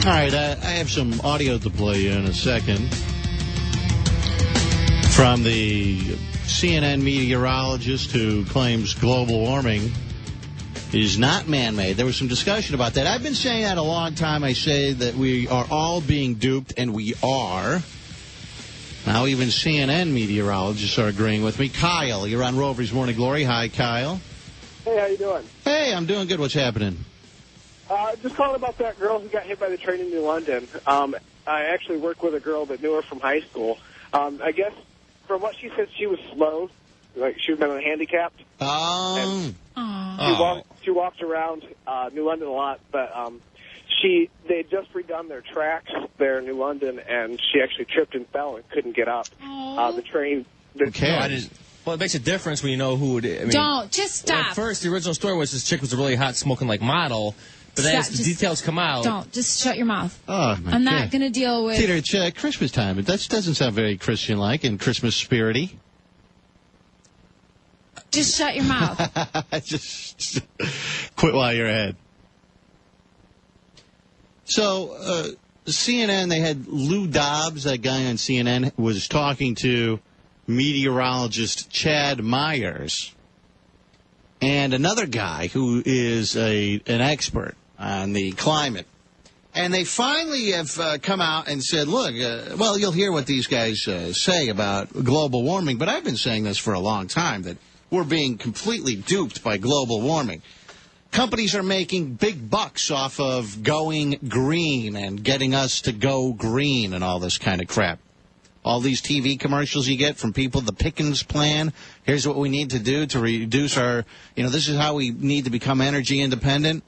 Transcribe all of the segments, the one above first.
All right, I have some audio to play in a second from the CNN meteorologist who claims global warming is not man-made. There was some discussion about that. I've been saying that a long time. I say that we are all being duped, and we are. Now even CNN meteorologists are agreeing with me. Kyle, you're on Rover's Morning Glory. Hi, Kyle. Hey, how you doing? Hey, I'm doing good. What's happening? Just calling about that girl who got hit by the train in New London. I actually work with a girl that knew her from high school. I guess from what she said, she was slow, like she had been handicapped. She walked around New London a lot, but they had just redone their tracks there in New London, and she actually tripped and fell and couldn't get up. The train. Well, it makes a difference when you know who it is. I mean, don't just stop. Well, at first, the original story was this chick was a really hot smoking like model. But then as the details come out... Don't. Just shut your mouth. Oh, I'm not going to deal with... Peter, it's Christmas time. That doesn't sound very Christian-like and Christmas-spirity. Just shut your mouth. Just quit while you're ahead. So, CNN, they had Lou Dobbs, that guy on CNN, was talking to meteorologist Chad Myers and another guy who is an expert on the climate. And they finally have come out and said, look, well, you'll hear what these guys say about global warming, but I've been saying this for a long time, that we're being completely duped by global warming. Companies are making big bucks off of going green and getting us to go green and all this kind of crap. All these TV commercials you get from people, the Pickens plan, here's what we need to do to reduce our, this is how we need to become energy independent.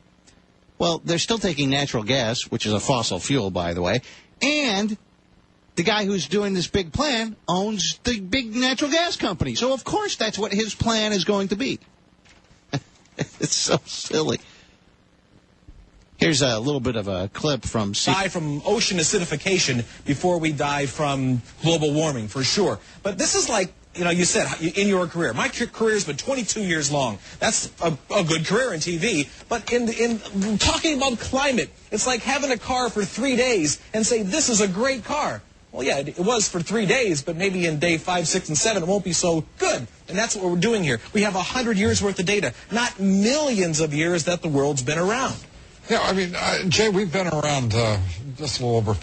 Well, they're still taking natural gas, which is a fossil fuel, by the way, and the guy who's doing this big plan owns the big natural gas company. So, of course, that's what his plan is going to be. It's so silly. Here's a little bit of a clip from... Die from ocean acidification before we die from global warming, for sure. But this is like, you said, in your career. My career has been 22 years long. That's a good career in TV. But in talking about climate, it's like having a car for 3 days and say, this is a great car. Well, yeah, it was for 3 days, but maybe in day 5, 6, and 7, it won't be so good. And that's what we're doing here. We have 100 years worth of data, not millions of years that the world's been around. Yeah, I mean, Jay, we've been around just a little over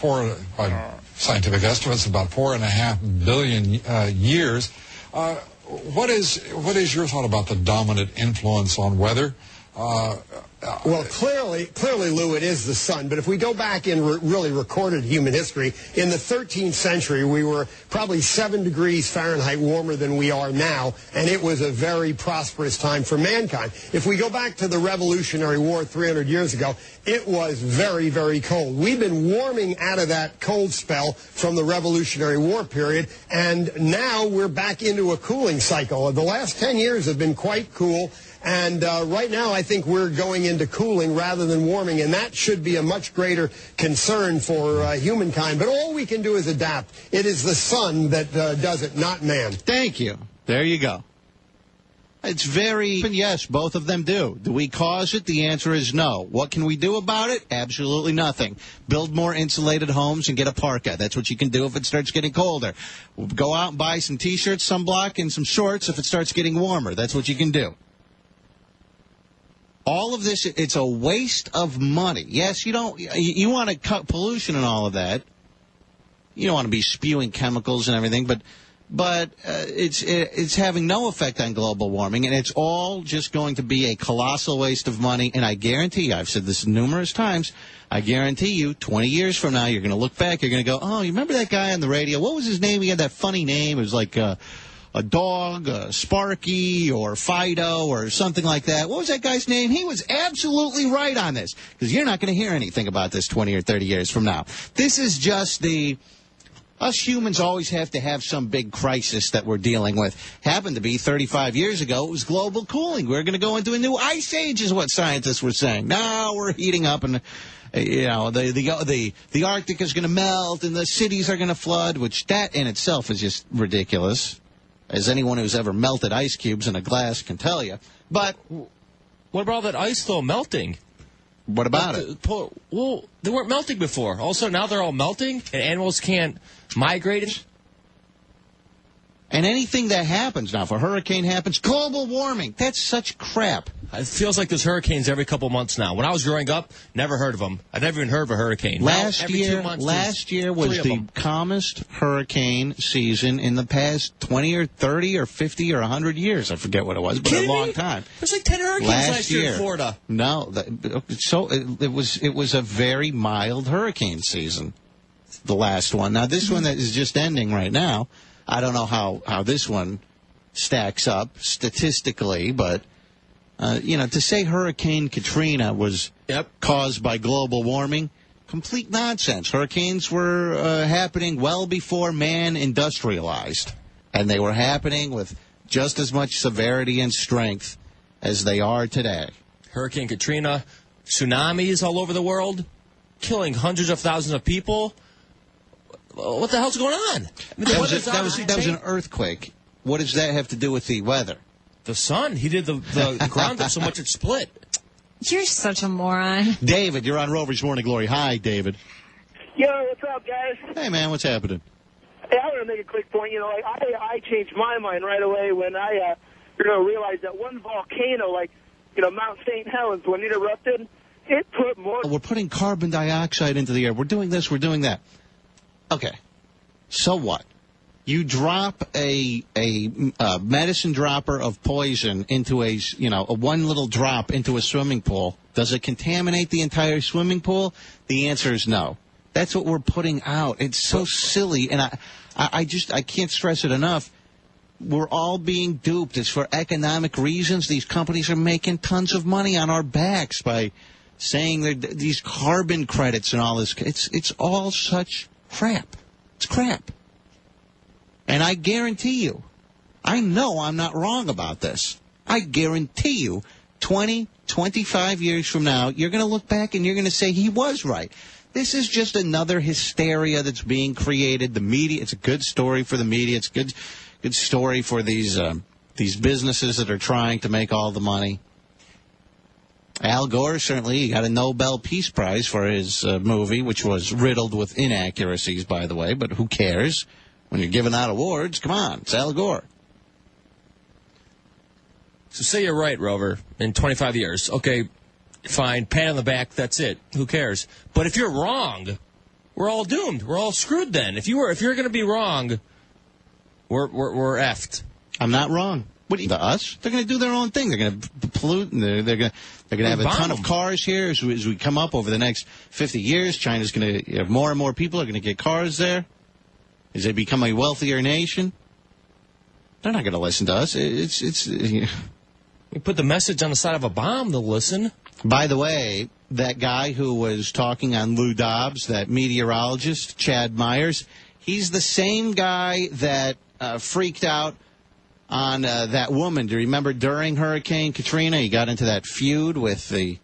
by scientific estimates, about 4.5 billion years. What is your thought about the dominant influence on weather? Well, clearly, Lou, it is the sun. But if we go back in really recorded human history, in the 13th century, we were probably 7 degrees Fahrenheit warmer than we are now, and it was a very prosperous time for mankind. If we go back to the Revolutionary War 300 years ago, it was very, very cold. We've been warming out of that cold spell from the Revolutionary War period, and now we're back into a cooling cycle. The last 10 years have been quite cool. And right now, I think we're going into cooling rather than warming, and that should be a much greater concern for humankind. But all we can do is adapt. It is the sun that does it, not man. Thank you. There you go. It's yes, both of them do. Do we cause it? The answer is no. What can we do about it? Absolutely nothing. Build more insulated homes and get a parka. That's what you can do if it starts getting colder. Go out and buy some T-shirts, sunblock, and some shorts if it starts getting warmer. That's what you can do. All of this, it's a waste of money. Yes, you want to cut pollution and all of that. You don't want to be spewing chemicals and everything, but it's having no effect on global warming, and it's all just going to be a colossal waste of money. And I guarantee you, I've said this numerous times, I guarantee you, 20 years from now, you're going to look back, you're going to go, oh, you remember that guy on the radio? What was his name? He had that funny name. It was like a dog, Sparky, or Fido, or something like that. What was that guy's name? He was absolutely right on this, because you're not going to hear anything about this 20 or 30 years from now. This is just us humans always have to have some big crisis that we're dealing with. Happened to be 35 years ago, it was global cooling. We're going to go into a new ice age is what scientists were saying. Now we're heating up, and the Arctic is going to melt, and the cities are going to flood, which that in itself is just ridiculous, as anyone who's ever melted ice cubes in a glass can tell you. But what about all that ice, though, melting? What about it? Well, they weren't melting before. Also, now they're all melting, and animals can't migrate. And anything that happens now, if a hurricane happens, global warming, that's such crap. It feels like there's hurricanes every couple months now. When I was growing up, never heard of them. I'd never even heard of a hurricane. Last year was the calmest hurricane season in the past 20 or 30 or 50 or 100 years. I forget what it was, but a long time. There's like 10 hurricanes last year in Florida. No, it was a very mild hurricane season, the last one. Now, this one that is just ending right now, I don't know how this one stacks up statistically, but... to say Hurricane Katrina was caused by global warming, complete nonsense. Hurricanes were happening well before man industrialized, and they were happening with just as much severity and strength as they are today. Hurricane Katrina, tsunamis all over the world, killing hundreds of thousands of people. What the hell's going on? I mean, that was an earthquake. What does that have to do with the weather? The sun. He did the ground up so much it split. You're such a moron. David, you're on Rover's Morning Glory. Hi, David. Yo, what's up, guys? Hey, man, what's happening? Hey, I want to make a quick point. I changed my mind right away when I realized that one volcano, Mount St. Helens, when it erupted, it put more... We're putting carbon dioxide into the air. We're doing this, we're doing that. Okay, so what? You drop a medicine dropper of poison into a one little drop into a swimming pool. Does it contaminate the entire swimming pool? The answer is no. That's what we're putting out. It's so silly, and I can't stress it enough. We're all being duped. It's for economic reasons. These companies are making tons of money on our backs by saying these carbon credits and all this. It's all such crap. It's crap. And I guarantee you, I know I'm not wrong about this. I guarantee you, 20, 25 years from now, you're going to look back and you're going to say he was right. This is just another hysteria that's being created. The media, it's a good story for the media. It's a good story for these businesses that are trying to make all the money. Al Gore, certainly, he got a Nobel Peace Prize for his movie, which was riddled with inaccuracies, by the way, but who cares? When you're giving out awards, come on, it's Al Gore. So say you're right, Rover, in 25 years. Okay, fine, pat on the back, that's it. Who cares? But if you're wrong, we're all doomed. We're all screwed then. If you're going to be wrong, we're effed. I'm not wrong. What do you, us? They're going to do their own thing. They're going to pollute, and they're going to have a ton of cars here as we come up over the next 50 years. China's going to have more and more people are going to get cars there. As they become a wealthier nation, they're not going to listen to us. You put the message on the side of a bomb, they'll listen. By the way, that guy who was talking on Lou Dobbs, that meteorologist, Chad Myers, he's the same guy that freaked out on that woman. Do you remember during Hurricane Katrina, he got into that feud with the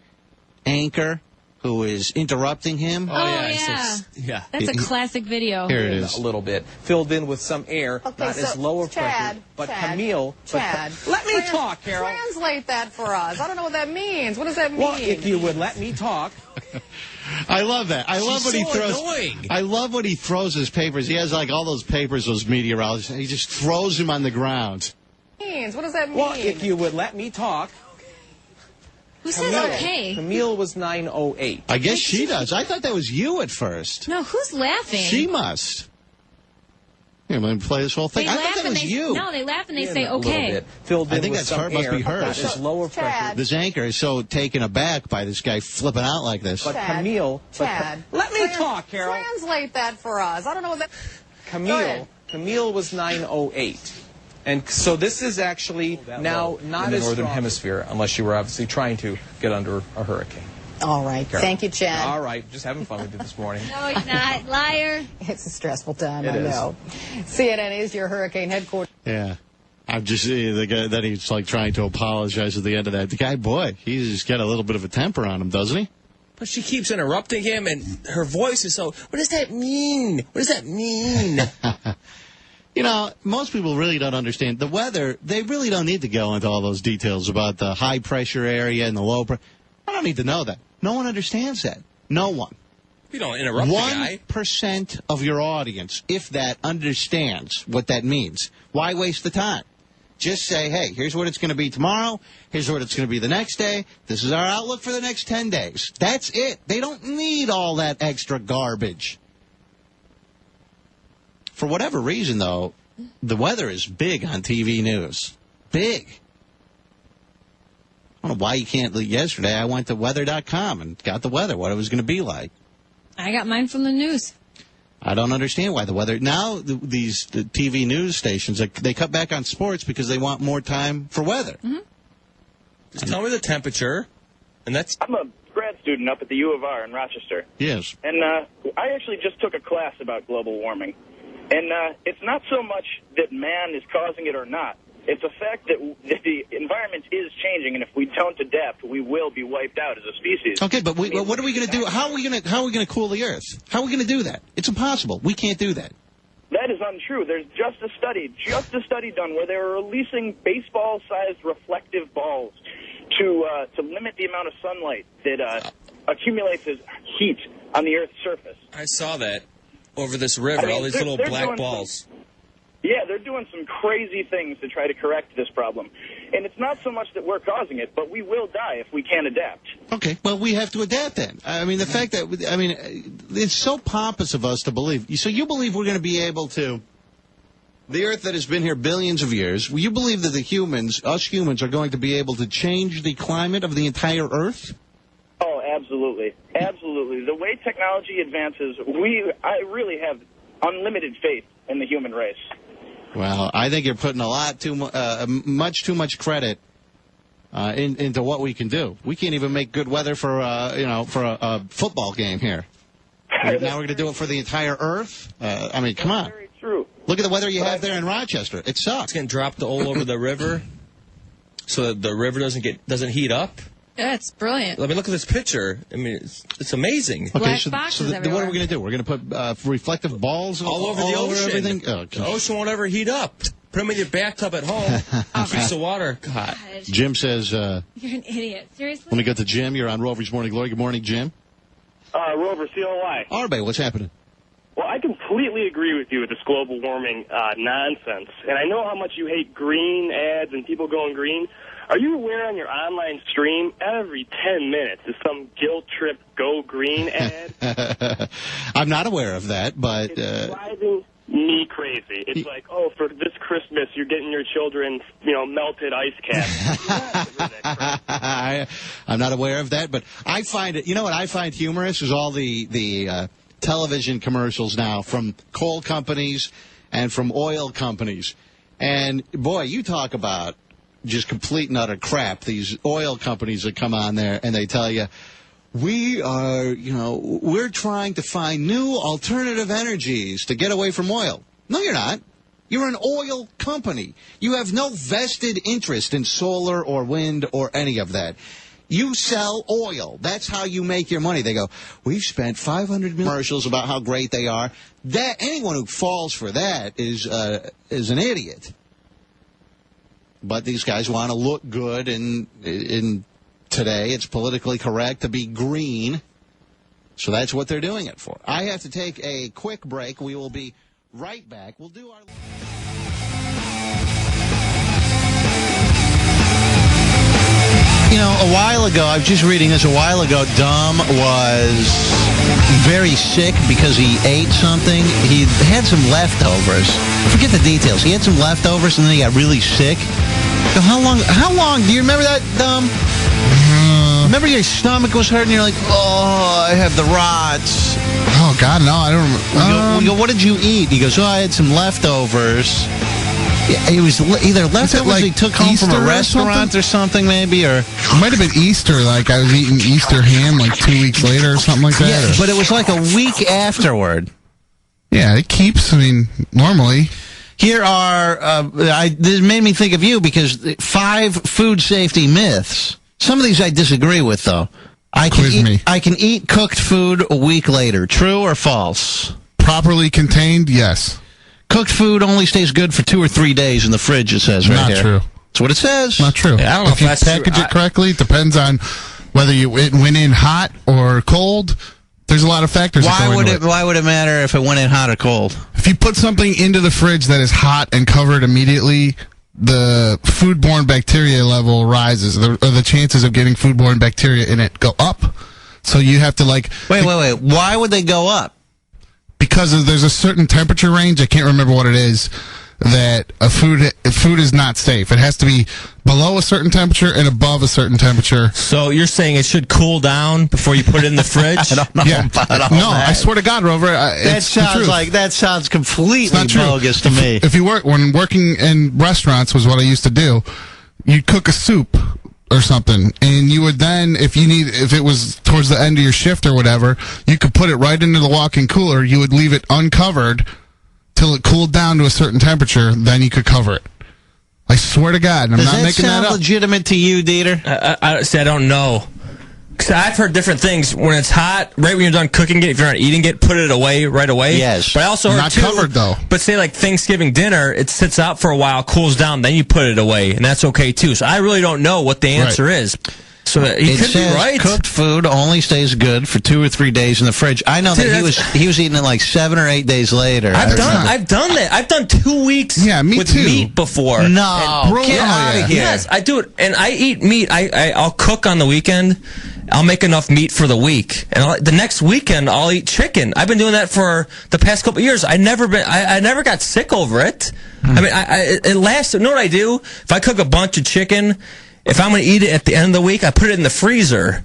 anchor who is interrupting him? Oh, yeah. That's a classic video. Here it is. A little bit. Filled in with some air, not as low of pressure. But Camille... Let me talk, Carol. Translate that for us. I don't know what that means. What does that mean? Well, if you would let me talk... I love that. I love when he throws. Annoying. I love when he throws his papers. He has all those papers, those meteorologists. And he just throws them on the ground. What does that mean? Well, if you would let me talk... Who says okay? Camille was 908. I guess she does. I thought that was you at first. No, who's laughing? She must. Here, let me play this whole thing. They I laugh thought that and was you. No, they laugh and they say A little okay. bit. Filled in I think with that's some her. Must be air, hers. not as low of pressure. This anchor is so taken aback by this guy flipping out like this. But Camille... let me talk, Carol. Translate that for us. I don't know what that... Camille was 908. And so this is actually now not in the northern hemisphere, unless you were obviously trying to get under a hurricane. All right. Carol. Thank you, Chad. All right. Just having fun with you this morning. No, it's not. Liar. It's a stressful time, It I is. know. CNN is your hurricane headquarters. Yeah. I'm just the guy that he's trying to apologize at the end of that. The guy, boy, he's just got a little bit of a temper on him, doesn't he? But she keeps interrupting him, and her voice is so... What does that mean? What does that mean? Most people really don't understand. The weather, they really don't need to go into all those details about the high-pressure area and the low pressure. I don't need to know that. No one understands that. No one. You don't interrupt the guy. 1% of your audience, if that, understands what that means. Why waste the time? Just say, hey, here's what it's going to be tomorrow. Here's what it's going to be the next day. This is our outlook for the next 10 days. That's it. They don't need all that extra garbage. For whatever reason, though, the weather is big on TV news. Big. I don't know why you can't. Yesterday, I went to weather.com and got the weather, what it was going to be like. I got mine from the news. I don't understand why the weather. Now, the TV news stations, they cut back on sports because they want more time for weather. Mm-hmm. Just tell me the temperature, and that's... I'm a grad student up at the U of R in Rochester. Yes. And I actually just took a class about global warming. And it's not so much that man is causing it or not. It's a fact that the environment is changing, and if we don't adapt, we will be wiped out as a species. Okay, but what are we going to do? How are we going to cool the Earth? How are we going to do that? It's impossible. We can't do that. That is untrue. There's just a study done where they were releasing baseball-sized reflective balls to limit the amount of sunlight that accumulates as heat on the Earth's surface. I saw that over this river, all these little black balls. Yeah, they're doing some crazy things to try to correct this problem. And it's not so much that we're causing it, but we will die if we can't adapt. Okay, well, we have to adapt then. I mean, the fact that, it's so pompous of us to believe. So you believe we're going to be able to, the Earth that has been here billions of years, you believe that us humans, are going to be able to change the climate of the entire Earth? Oh, absolutely. Absolutely. The way technology advances, I really have unlimited faith in the human race. Well, I think you're putting much too much credit into what we can do. We can't even make good weather for a football game here. Now we're going to do it for the entire Earth. Come on. Very true. Look at the weather you have there in Rochester. It sucks. It's getting dropped all over the river, so that the river doesn't heat up. Yeah, it's brilliant. I mean, look at this picture. I mean, it's amazing. Okay, Black so boxes what are we going to do? We're going to put reflective balls all over the ocean. Everything? Oh, the ocean won't ever heat up. Put them in your bathtub at home. Keeps the water hot. Jim says... You're an idiot. Seriously? Let me go to Jim. You're on Rover's Morning Glory. Good morning, Jim. Rover, COY. Arbe, what's happening? Well, I completely agree with you with this global warming nonsense. And I know how much you hate green ads and people going green. Are you aware on your online stream, every 10 minutes is some guilt trip go green ad? I'm not aware of that, but... It's driving me crazy. It's like, oh, for this Christmas, you're getting your children, melted ice caps. I'm not aware of that, but I find it... You know what I find humorous is all the television commercials now from coal companies and from oil companies. And, boy, you talk about... just complete and utter crap. These oil companies that come on there and they tell you, we're trying to find new alternative energies to get away from oil. No, you're not. You're an oil company. You have no vested interest in solar or wind or any of that. You sell oil. That's how you make your money. They go, we've spent $500 million commercials about how great they are. That anyone who falls for that is an idiot. But these guys want to look good, and in today it's politically correct to be green. So that's what they're doing it for. I have to take a quick break. We will be right back. We'll do our... a while ago, I was just reading this, Dom was very sick because he ate something. He had some leftovers. Forget the details. He had some leftovers and then he got really sick. So how long, do you remember that, Dom? Remember your stomach was hurting? You're like, oh, I have the rots. Oh, God, no, I don't remember. We go, what did you eat? He goes, I had some leftovers. Yeah, it was either leftovers he took home from a restaurant or something, maybe, or... It might have been Easter, like I was eating Easter ham like 2 weeks later or something like that. Yeah, but it was like a week afterward. Yeah, it keeps, normally... Here are, this made me think of you because 5 food safety myths. Some of these I disagree with, though. I can eat cooked food a week later. True or false? Properly contained, yes. Cooked food only stays good for 2 or 3 days in the fridge, it says right here. Not true. That's what it says. Not true. Yeah, I don't know if you package it correctly, it depends on whether it went in hot or cold. There's a lot of factors. Why would it matter if it went in hot or cold? If you put something into the fridge that is hot and covered immediately, the foodborne bacteria level rises, or the chances of getting foodborne bacteria in it go up. So you have to Wait. Why would they go up? Because there's a certain temperature range. I can't remember what it is. That food is not safe. It has to be below a certain temperature and above a certain temperature. So you're saying it should cool down before you put it in the fridge? I don't know about all that. I swear to God, Rover, That sounds completely bogus to me. If you when working in restaurants was what I used to do, you'd cook a soup or something, and you would then, if it was towards the end of your shift or whatever, you could put it right into the walk-in cooler. You would leave it uncovered till it cooled down to a certain temperature, then you could cover it. I swear to God, I'm not making that up. Does that sound legitimate to you, Dieter? I don't know. Because I've heard different things. When it's hot, right when you're done cooking it, if you're not eating it, put it away right away. Yes. But I also heard, not covered, though. But say, like Thanksgiving dinner, it sits out for a while, cools down, then you put it away, and that's okay, too. So I really don't know what the answer is. So he could be right. Cooked food only stays good for 2 or 3 days in the fridge. I know that he was eating it like 7 or 8 days later. I've done that. I've done 2 weeks with meat before. No, get out of here. Yes, I do it, and I eat meat. I'll cook on the weekend. I'll make enough meat for the week, and the next weekend I'll eat chicken. I've been doing that for the past couple of years. I never got sick over it. I mean, it lasts. You know what I do? If I cook a bunch of chicken, if I'm going to eat it at the end of the week, I put it in the freezer.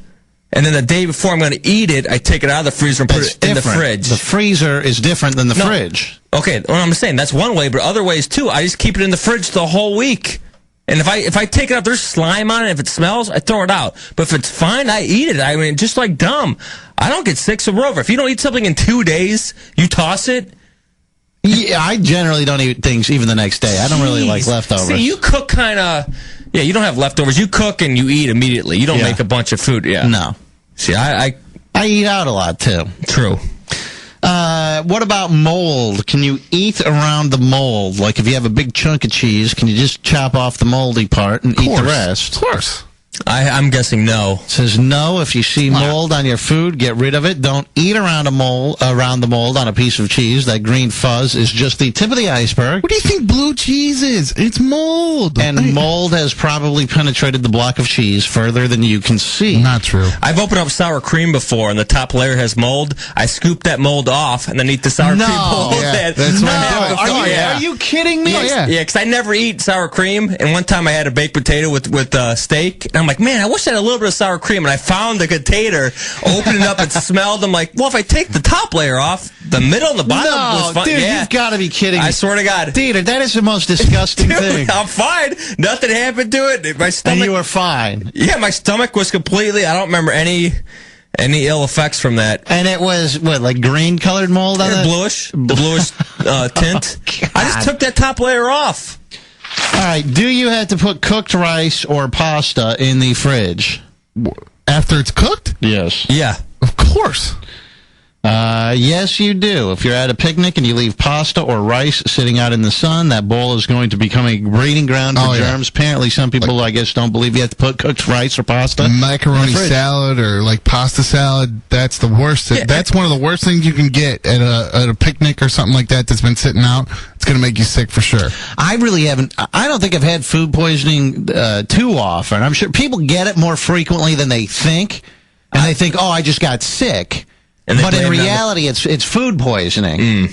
And then the day before I'm going to eat it, I take it out of the freezer and put it in the fridge. The freezer is different than the fridge. Okay, well, I'm saying that's one way, but other ways too. I just keep it in the fridge the whole week. And if I take it out, there's slime on it. If it smells, I throw it out. But if it's fine, I eat it. I mean, just like dumb. I don't get sick. So, Rover, if you don't eat something in 2 days, you toss it. Yeah, I generally don't eat things even the next day. I don't really like leftovers. See, you cook kind of... Yeah, you don't have leftovers. You cook and you eat immediately. You don't make a bunch of food. Yeah. No. See, I eat out a lot, too. True. What about mold? Can you eat around the mold? Like if you have a big chunk of cheese, can you just chop off the moldy part and eat the rest? Of course. I'm guessing no. It says no. If you see mold on your food, get rid of it. Don't eat around the mold on a piece of cheese. That green fuzz is just the tip of the iceberg. What do you think blue cheese is? It's mold. And mold has probably penetrated the block of cheese further than you can see. Not true. I've opened up sour cream before, and the top layer has mold. I scoop that mold off and then eat the sour cream mold. Are you kidding me? Yeah, because I never eat sour cream. And one time I had a baked potato with steak, and I'm like, man, I wish I had a little bit of sour cream. And I found the container, opened it up, it smelled. I'm like, well, if I take the top layer off, the middle and the bottom was fine. Dude, you've got to be kidding me. I swear to God. Dude, that is the most disgusting thing. I'm fine. Nothing happened to it. My stomach. And you were fine. Yeah, my stomach was completely, I don't remember any ill effects from that. And it was, like green-colored mold on it? Bluish tint. God. I just took that top layer off. All right, do you have to put cooked rice or pasta in the fridge? After it's cooked? Yes. Yeah. Of course. Yes, you do. If you're at a picnic and you leave pasta or rice sitting out in the sun, that bowl is going to become a breeding ground for germs. Apparently, some people, I guess, don't believe you have to put cooked rice or pasta. Macaroni salad or like pasta salad, that's the worst. Yeah, that's one of the worst things you can get at a picnic or something like that that's been sitting out. It's going to make you sick for sure. I really haven't. I don't think I've had food poisoning too often. I'm sure people get it more frequently than they think. And they think, I just got sick. But in reality, it's food poisoning.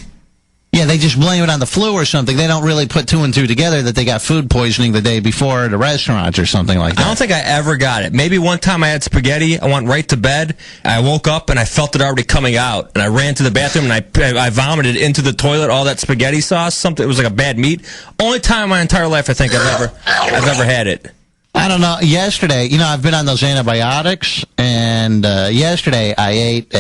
Yeah, they just blame it on the flu or something. They don't really put 2 and 2 together that they got food poisoning the day before at a restaurant or something like that. I don't think I ever got it. Maybe one time I had spaghetti. I went right to bed. I woke up and I felt it already coming out. And I ran to the bathroom and I vomited into the toilet all that spaghetti sauce. It was like a bad meat. Only time in my entire life I think I've ever had it. I don't know. Yesterday, I've been on those antibiotics, and yesterday I ate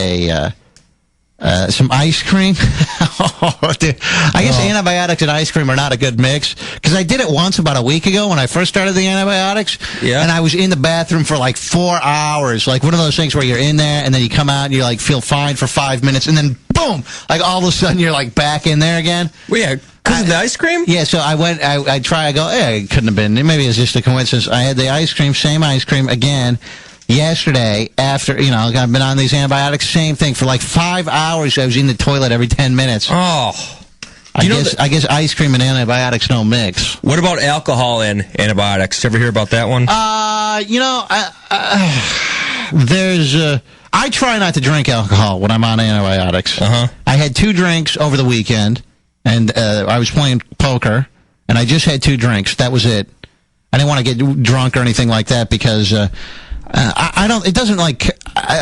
some ice cream. Dude. I guess antibiotics and ice cream are not a good mix, because I did it once about a week ago when I first started the antibiotics, and I was in the bathroom for like 4 hours, like one of those things where you're in there, and then you come out and you like feel fine for 5 minutes, and then boom, like all of a sudden you're like back in there again. Well, yeah. Because of the ice cream? Yeah, so I went, I tried, it couldn't have been. Maybe it's just a coincidence. I had the ice cream, same ice cream again, yesterday after, I've been on these antibiotics, same thing. For like 5 hours, I was in the toilet every 10 minutes. Oh. I guess ice cream and antibiotics don't mix. What about alcohol and antibiotics? Did you ever hear about that one? I try not to drink alcohol when I'm on antibiotics. Uh-huh. I had 2 drinks over the weekend, and I was playing poker, and I just had 2 drinks. That was it. I didn't want to get drunk or anything like that because I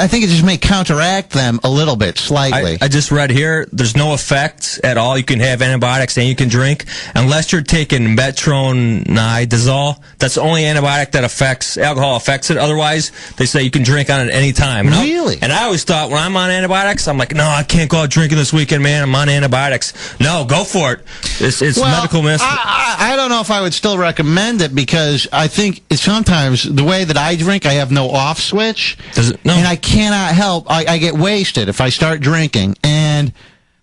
think it just may counteract them a little bit, slightly. I just read here, there's no effect at all. You can have antibiotics and you can drink unless you're taking metronidazole. That's the only antibiotic that alcohol affects it. Otherwise, they say you can drink on it any time. Really? And I always thought when I'm on antibiotics, I'm like, no, I can't go out drinking this weekend, man. I'm on antibiotics. No, go for it. It's medical myth. I don't know if I would still recommend it because I think sometimes the way that I drink, I have no off switch. No. And I cannot help. I get wasted if I start drinking. And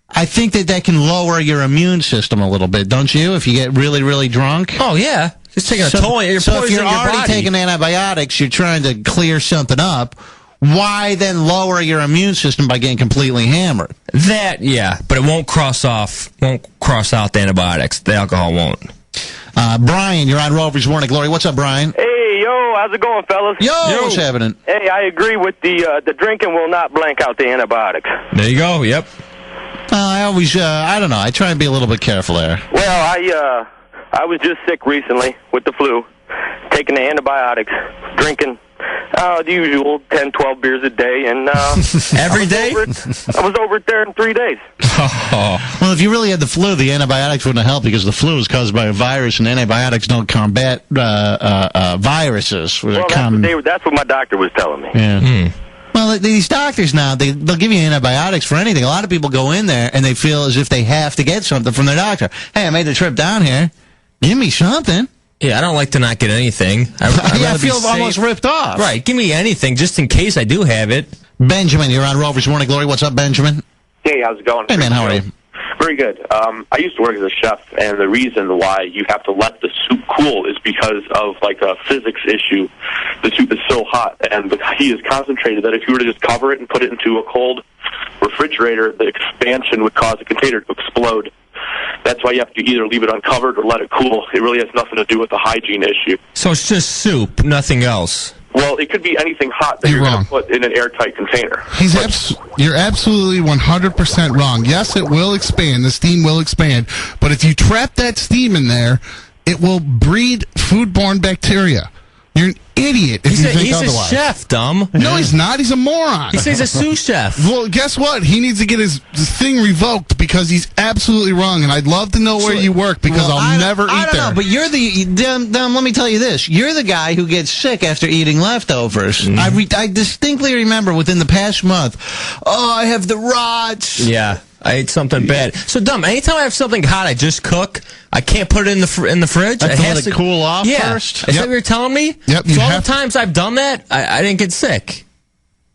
I think that can lower your immune system a little bit, don't you? If you get really, really drunk. Oh, yeah. It's taking a toll. You're so if you're poisoning your already body. taking antibiotics, you're trying to clear something up. Why then lower your immune system by getting completely hammered? That, yeah. But it won't cross out the antibiotics. The alcohol won't. Brian, you're on Rover's Morning Glory. What's up, Brian? Hey, yo, how's it going, fellas? Yo, what's happening? Hey, I agree with the drinking will not blank out the antibiotics. There you go, yep. I always, I don't know, I try and be a little bit careful there. Well, I was just sick recently with the flu, taking the antibiotics, drinking the usual 10, 12 beers a day, and every day? I was over it there in 3 days. Oh. Well, if you really had the flu, the antibiotics wouldn't have helped because the flu is caused by a virus, and antibiotics don't combat viruses. Well, that's what my doctor was telling me. Yeah. Well, these doctors now, they'll give you antibiotics for anything. A lot of people go in there, and they feel as if they have to get something from their doctor. Hey, I made the trip down here. Give me something. Yeah, I don't like to not get anything. I feel almost ripped off. Right, give me anything just in case I do have it. Benjamin, you're on Rover's Morning Glory. What's up, Benjamin? Hey, how's it going? Hey, man, how are you? Very good. I used to work as a chef, and the reason why you have to let the soup cool is because of, like, a physics issue. The soup is so hot, and the heat is concentrated that if you were to just cover it and put it into a cold refrigerator, the expansion would cause the container to explode. That's why you have to either leave it uncovered or let it cool. It really has nothing to do with the hygiene issue. So it's just soup, nothing else. Well, it could be anything hot that you're going to put in an airtight container. You're absolutely 100% wrong. Yes, it will expand. The steam will expand. But if you trap that steam in there, it will breed foodborne bacteria. You're an idiot if you think otherwise. He's a chef, dumb. No, he's not. He's a moron. He says he's a sous chef. Well, guess what? He needs to get his thing revoked because he's absolutely wrong. And I'd love to know where you work because I'll never eat there. I don't know, but you're let me tell you this. You're the guy who gets sick after eating leftovers. Mm-hmm. I distinctly remember within the past month, I have the rots. Yeah. I ate something bad. So dumb. Anytime I have something hot, I just cook. I can't put it in the fridge. I have to let it cool off first. Is that what you're telling me? Yep. So all the times I've done that, I didn't get sick.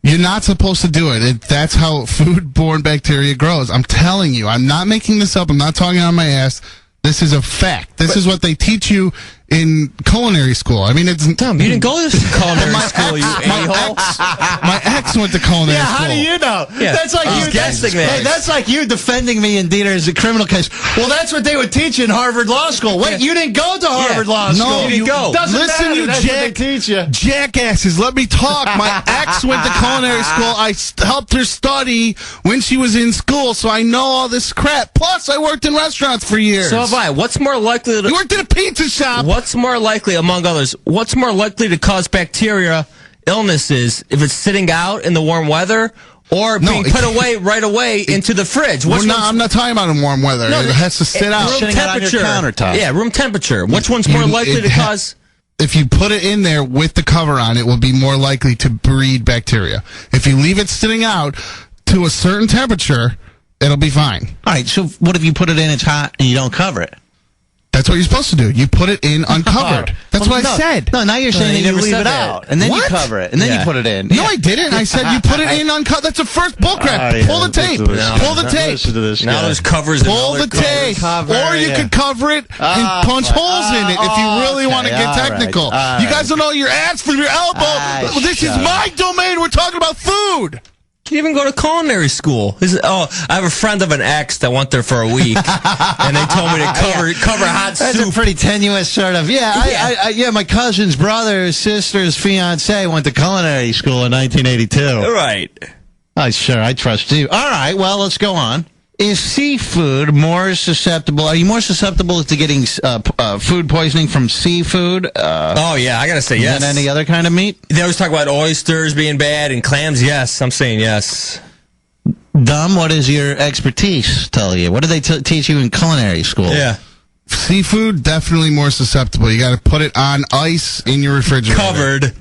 You're not supposed to do it. That's how foodborne bacteria grows. I'm telling you. I'm not making this up. I'm not talking on my ass. This is a fact. This is what they teach you in culinary school. I mean, it's dumb. You didn't go to culinary school, you a-hole. My ex went to culinary school. Yeah, how do you know? Yeah. That's like you guessing that. Hey, that's like you defending me in Dieter as a criminal case. Well, that's what they would teach you in Harvard Law School. Wait, you didn't go to Harvard Law School. No, you didn't go. Listen, you that's what they teach you. Jackasses, let me talk. My ex went to culinary school. I helped her study when she was in school, so I know all this crap. Plus, I worked in restaurants for years. So have I. What's more likely to... You worked in a pizza shop. What's more likely, among others, what's more likely to cause bacteria illnesses if it's sitting out in the warm weather or being put away right away into the fridge? I'm not talking about in warm weather. It has to sit out. Room temperature. Yeah, room temperature. Which one's more likely to cause... If you put it in there with the cover on, it will be more likely to breed bacteria. If you leave it sitting out to a certain temperature, it'll be fine. All right, so what if you put it in, it's hot, and you don't cover it? That's what you're supposed to do. You put it in uncovered. That's what I said. No, now you're saying that you leave it out, and then you cover it, and then you put it in. No, I didn't. I said you put it in uncovered. That's the first bullcrap. Pull the tape. Pull the tape. Listen to this Now guy. there's covers. Pull the tape. Or you could cover it and punch holes in it if you really want to get technical. You guys don't know your ass from your elbow. This is my domain. We're talking about food. You even go to culinary school. I have a friend of an ex that went there for a week, and they told me to cover hot soup. That's a pretty tenuous sort of. Yeah, my cousin's brother's sister's fiance went to culinary school in 1982. Right. Sure, I trust you. All right, well, let's go on. Is seafood more susceptible? Are you more susceptible to getting food poisoning from seafood? Oh, yeah, I got to say yes. Than any other kind of meat? They always talk about oysters being bad and clams. Yes, I'm saying yes. Dumb, what does your expertise tell you? What do they teach you in culinary school? Yeah. Seafood, definitely more susceptible. You got to put it on ice in your refrigerator. Covered.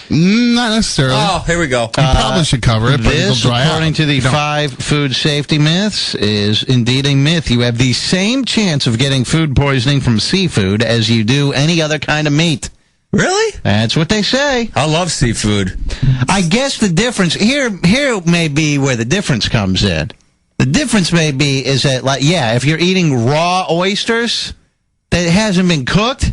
Not necessarily. Oh, here we go. You probably should cover it, but it'll dry out. According to the 5 food safety myths, is indeed a myth. You have the same chance of getting food poisoning from seafood as you do any other kind of meat. Really? That's what they say. I love seafood. I guess the difference here may be where the difference comes in. The difference may be is that, if you're eating raw oysters that hasn't been cooked,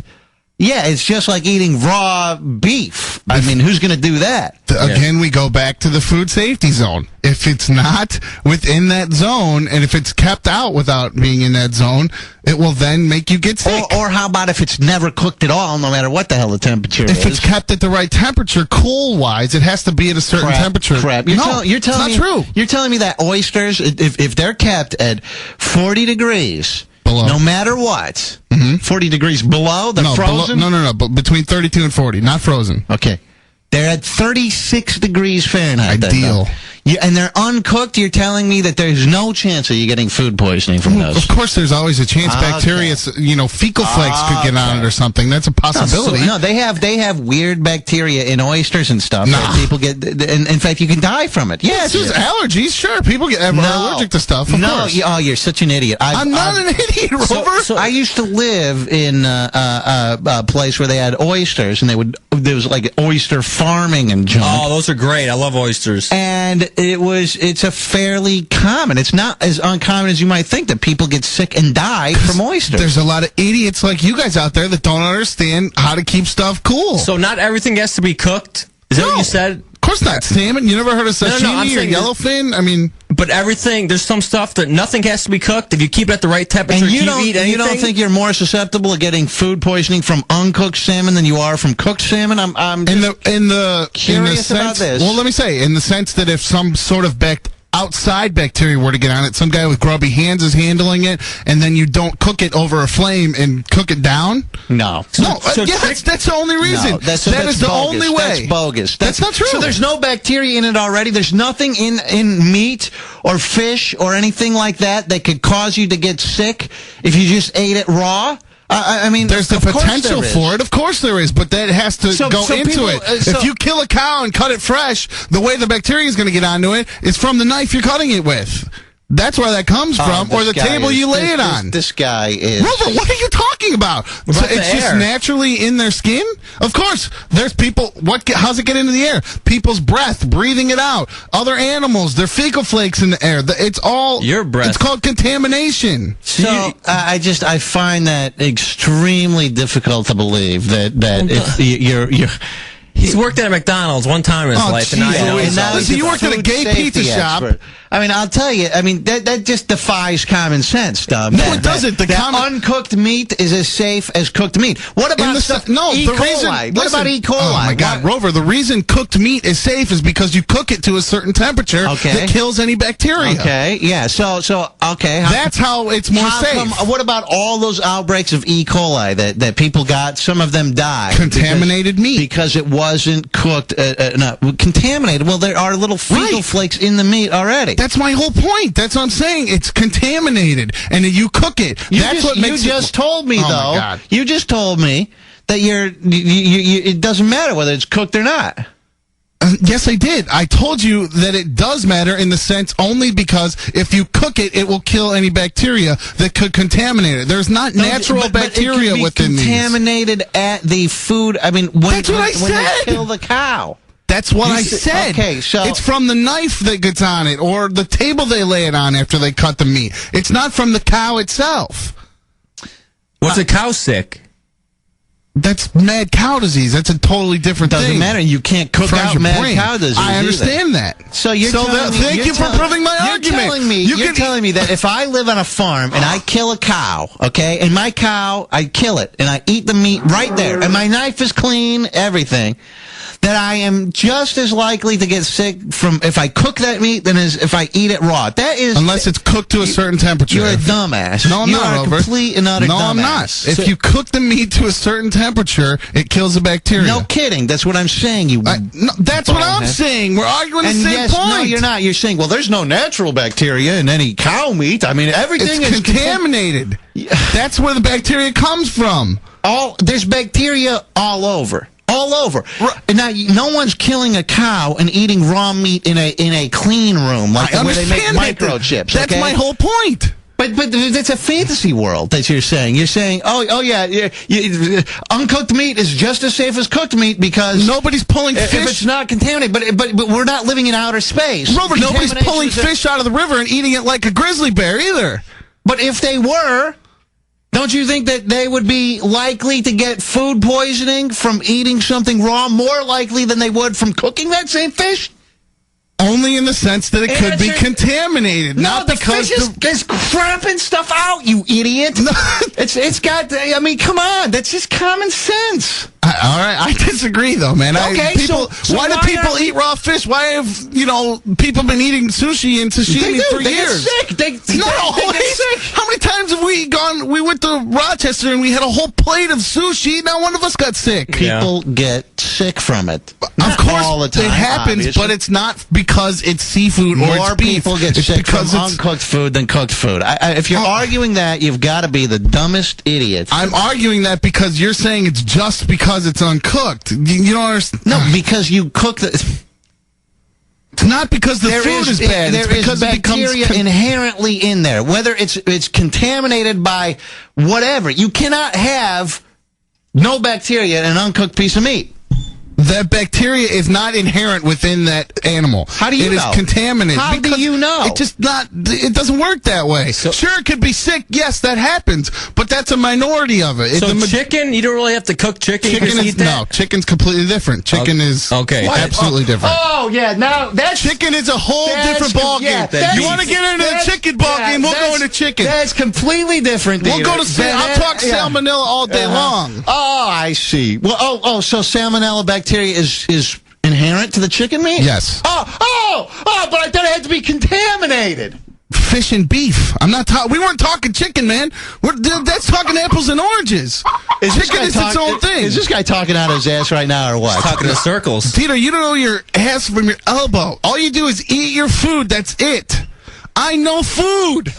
it's just like eating raw beef. I mean, who's going to do that? Again, we go back to the food safety zone. If it's not within that zone, and if it's kept out without being in that zone, it will then make you get sick. Or how about if it's never cooked at all, no matter what the hell the temperature is? If it's kept at the right temperature, cool-wise, it has to be at a certain temperature. Crap. You're telling me, true. You're telling me that oysters, if they're kept at 40 degrees... Below. No matter what. 40 degrees below? They're frozen? No. Between 32 and 40, not frozen. Okay. They're at 36 degrees Fahrenheit. Ideal. And they're uncooked. You're telling me that there's no chance of you getting food poisoning from those? Of course, there's always a chance. Bacteria, fecal flakes could get on it or something. That's a possibility. No, they have weird bacteria in oysters and stuff. That people get. And in fact, you can die from it. Yes, there's allergies. Sure, people are allergic to stuff. Of course. You're such an idiot. I'm not an idiot, Rover. So I used to live in a place where they had oysters, and there was like oyster farming and junk. Oh, those are great. I love oysters. And it's a fairly common. It's not as uncommon as you might think that people get sick and die from oysters. There's a lot of idiots like you guys out there that don't understand how to keep stuff cool. So not everything has to be cooked? Is that what you said? Of course not. Salmon? You never heard of sashimi or yellowfin? I mean... But everything, there's some stuff that nothing has to be cooked. If you keep it at the right temperature, and you don't think you're more susceptible to getting food poisoning from uncooked salmon than you are from cooked salmon? I'm curious about this. Well, let me say, in the sense that if some sort of outside bacteria were to get on it, some guy with grubby hands is handling it, and then you don't cook it over a flame and cook it down? No. That's the only reason. No, that is the only way. That's bogus. That's not true. So there's no bacteria in it already? There's nothing in meat or fish or anything like that could cause you to get sick if you just ate it raw? I mean, there's the potential for it. Of course there is, but that has to go into it. If you kill a cow and cut it fresh, the way the bacteria is going to get onto it is from the knife you're cutting it with. That's where that comes from, or the table you lay it on. This guy is... Rover, what are you talking about? So it's just naturally in their skin? Of course. There's people... How's it get into the air? People's breath, breathing it out. Other animals, their fecal flakes in the air. It's all... Your breath. It's called contamination. So, I find that extremely difficult to believe that if you're... He's worked at a McDonald's one time in his life, and now you worked at a gay pizza shop. I mean, I'll tell you. I mean, that just defies common sense, Dom. No, it doesn't. Uncooked meat is as safe as cooked meat. What about E. coli? What about E. coli? Oh my God, Rover! The reason cooked meat is safe is because you cook it to a certain temperature that kills any bacteria. Okay, yeah. So okay. That's how it's more safe. What about all those outbreaks of E. coli that people got? Some of them died. Contaminated meat because it wasn't cooked. Contaminated. Well, there are little fecal flakes in the meat already. That's my whole point. That's what I'm saying. It's contaminated, and you cook it. You just told me, though. My God. You just told me that it doesn't matter whether it's cooked or not. Yes, I did. I told you that it does matter in the sense only because if you cook it, it will kill any bacteria that could contaminate it. There's not natural bacteria within these. Contaminated at the food. I mean, when I said. they kill the cow. That's what I said. Okay, so it's from the knife that gets on it or the table they lay it on after they cut the meat. It's not from the cow itself. What's a cow sick? That's mad cow disease. That's a totally different thing. Doesn't matter. You can't cook out mad cow disease. I understand that. So you're telling me, thank you for proving my argument. You're telling me that if I live on a farm and I kill a cow, okay, and my cow, I kill it and I eat the meat right there, and my knife is clean, everything, that I am just as likely to get sick from if I cook that meat than as if I eat it raw. That is, unless it's cooked to a certain temperature. You're a dumbass. No, I'm not, Rover. You're a complete and utter dumbass. No, I'm not. If you cook the meat to a certain temperature, it kills the bacteria. No kidding. That's what I'm saying. That's what I'm saying. We're arguing the same point. No, you're not. You're saying, well, there's no natural bacteria in any cow meat. I mean, everything is contaminated. That's where the bacteria comes from. There's bacteria all over. All over. Now, no one's killing a cow and eating raw meat in a clean room like where they make microchips. That's my whole point. But that's a fantasy world that you're saying. You're saying, uncooked meat is just as safe as cooked meat because nobody's pulling fish. If it's not contaminated, but we're not living in outer space. Rover, nobody's pulling fish out of the river and eating it like a grizzly bear either. But if they were, don't you think that they would be likely to get food poisoning from eating something raw more likely than they would from cooking that same fish? Only in the sense that it could be contaminated, not because fish is crapping stuff out, you idiot. No. It's got. I mean, come on, that's just common sense. All right, I disagree though, man. Okay, why do people eat raw fish? Why have people been eating sushi and sashimi for years? They get sick. How many times have we gone? We went to Rochester and we had a whole plate of sushi. Not one of us got sick. People get sick from it. Of course, all the time, it happens, obviously. But it's not because it's seafood or it's beef. More people get sick from uncooked food than cooked food. If you're arguing that, you've got to be the dumbest idiot. I'm arguing that because you're saying it's just because it's uncooked. You don't understand. No, because you cook the. It's not because the food is bad. There is bacteria inherently in there. Whether it's contaminated by whatever, you cannot have no bacteria in an uncooked piece of meat. That bacteria is not inherent within that animal. How do you know? It is contaminated. How do you know? It doesn't work that way. Sure, it could be sick. Yes, that happens. But that's a minority of it. So chicken, you don't really have to cook chicken? No, chicken's completely different. Chicken is absolutely different. Oh, yeah. Now, chicken is a whole different ballgame. Yeah, you want to get into the chicken ballgame, we'll go into chicken. That's completely different. We'll go to I'll talk salmonella all day long. Oh, I see. Well, so salmonella bacteria is inherent to the chicken meat? Yes. But I thought it had to be contaminated. Fish and beef. I'm not talking. We weren't talking chicken, man. That's talking apples and oranges. Chicken is its own thing. Is this guy talking out his ass right now, or what? He's talking in circles. Peter, you don't know your ass from your elbow. All you do is eat your food. That's it. I know food.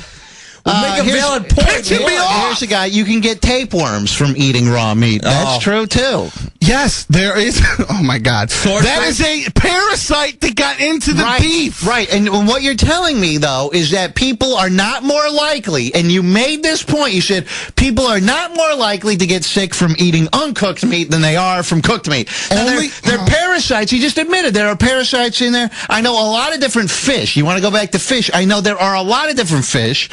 Make a valid point. Here's a guy. You can get tapeworms from eating raw meat. That's true, too. Yes, there is. Oh, my God. That is a parasite that got into the beef. Right. And what you're telling me, though, is that people are not more likely, and you made this point, you said people are not more likely to get sick from eating uncooked meat than they are from cooked meat. They're parasites. You just admitted there are parasites in there. I know a lot of different fish. You want to go back to fish? I know there are a lot of different fish.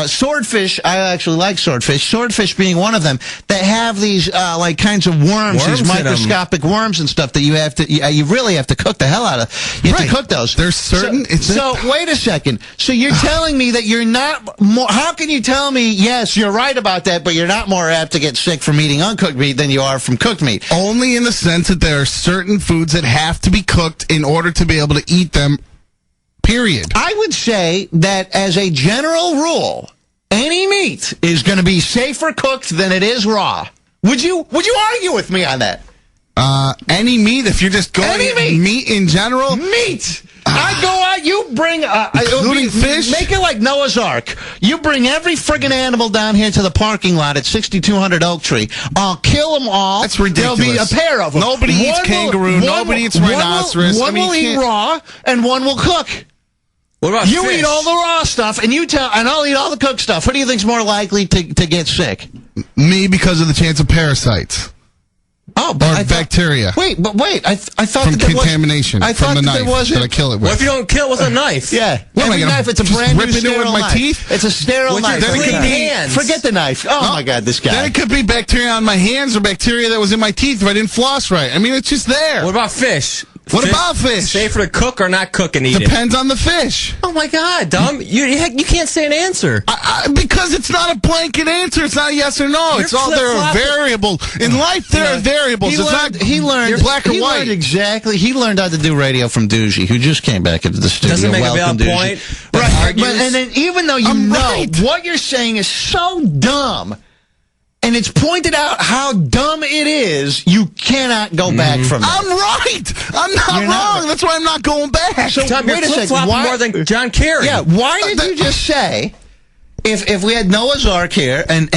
Swordfish, I actually like swordfish. Swordfish being one of them that have these kinds of worms these microscopic worms and stuff that you have to, you really have to cook the hell out of. You have to cook those. There's certain. So wait a second. So you're telling me that you're not more? How can you tell me? Yes, you're right about that, but you're not more apt to get sick from eating uncooked meat than you are from cooked meat. Only in the sense that there are certain foods that have to be cooked in order to be able to eat them. Period. I would say that as a general rule, any meat is going to be safer cooked than it is raw. Would you argue with me on that? Any meat, if you're just going meat in general? Meat! I go out, you bring... Including fish? Make it like Noah's Ark. You bring every friggin' animal down here to the parking lot at 6200 Oak Tree. I'll kill them all. That's ridiculous. There'll be a pair of them. Nobody eats kangaroo. Nobody eats rhinoceros. One will eat raw, and one will cook. What about you fish? eat all the raw stuff, and I'll eat all the cooked stuff. Who do you think's more likely to get sick? Me, because of the chance of parasites. Oh, but or bacteria. Wait, I thought from that contamination. I thought from the that knife there wasn't. that I kill it with. What if you don't kill it with a knife? Yeah, what every am I knife. It's a just brand new rip it in sterile with my knife. teeth? It's a sterile With your knife. clean hands. Forget the knife. Oh my God, this guy. Then it could be bacteria on my hands or bacteria that was in my teeth if I didn't floss right. I mean, it's just there. What about fish? What about fish? Safer to cook or not cook and eat Depends on the fish. Oh my God, dumb! You can't say an answer. Because it's not a blanket answer. It's not a yes or no. You're There are variables in life. There are variables. He learned black or he white. Learned exactly. He learned how to do radio from Doogie, who just came back into the studio. Doesn't make Welcome, a valid Doogie. point. Right, and then even though you know right. what you're saying is so dumb, and it's pointed out how dumb it is, you cannot go back from it. I'm right. I'm not You're not wrong. That's why I'm not going back. So Tom, you're wait a second. flip-flopping Why more than John Kerry. Yeah. Why did you just say? If we had Noah's Ark here, and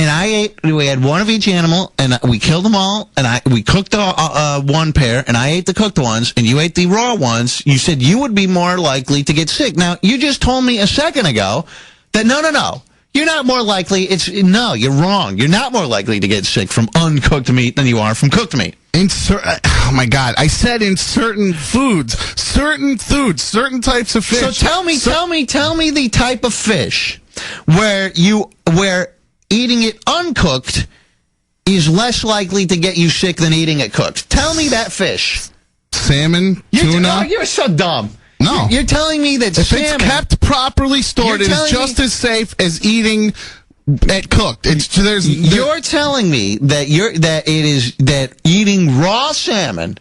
we had one of each animal, and we killed them all, and we cooked one pair, and I ate the cooked ones, and you ate the raw ones, you said you would be more likely to get sick. Now, you just told me a second ago that no. You're not more likely. No, you're wrong. You're not more likely to get sick from uncooked meat than you are from cooked meat. Oh my God! I said in certain foods, certain types of fish. So tell me the type of fish where eating it uncooked is less likely to get you sick than eating it cooked. Tell me that fish. Salmon, tuna. You're so dumb. No. You're telling me that if salmon... it's kept properly stored, it is just as safe as eating it cooked. You're telling me that eating raw salmon,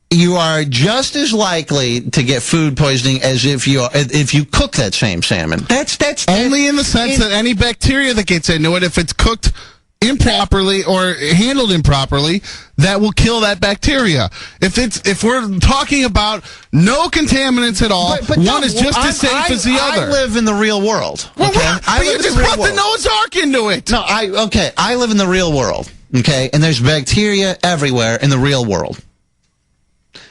you are just as likely to get food poisoning as if you cook that same salmon. That's only in the sense that any bacteria that gets into it, if it's cooked improperly or handled improperly, that will kill that bacteria. If we're talking about no contaminants at all, but one is just as safe as the other. I live in the real world. Okay? But you just brought the Noah's Ark into it. No, I live in the real world. Okay, and there's bacteria everywhere in the real world.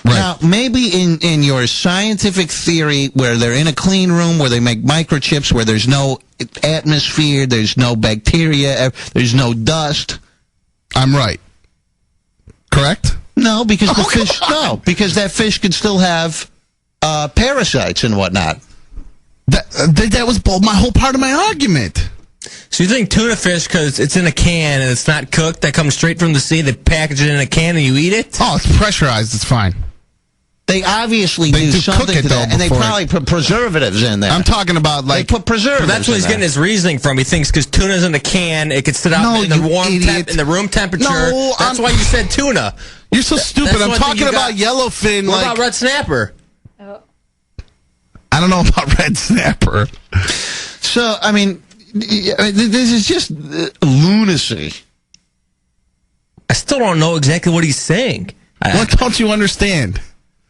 Right. Now, maybe in your scientific theory, where they're in a clean room, where they make microchips, where there's no atmosphere, there's no bacteria, there's no dust. I'm right. Correct? No, because because that fish could still have parasites and whatnot. That was my whole part of my argument. So you think tuna fish, because it's in a can and it's not cooked, that comes straight from the sea, they package it in a can and you eat it? Oh, it's pressurized. It's fine. They obviously do something to that, and they probably put preservatives in there. I'm talking about, they put preservatives. That's what he's getting his reasoning from. He thinks because tuna's in a can, it could sit out in the in the room temperature. No, that's why you said tuna. You're so stupid. I'm talking about yellowfin. What about red snapper? I don't know about red snapper. So, I mean, this is just lunacy. I still don't know exactly what he's saying. What don't you understand?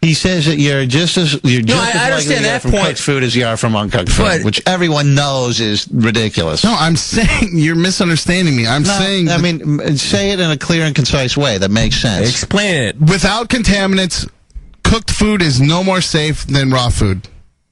He says that you're just as likely to get from cooked food as you are from uncooked food, which everyone knows is ridiculous. No, I'm saying you're misunderstanding me. I'm saying... I mean, say it in a clear and concise way that makes sense. Explain it. Without contaminants, cooked food is no more safe than raw food.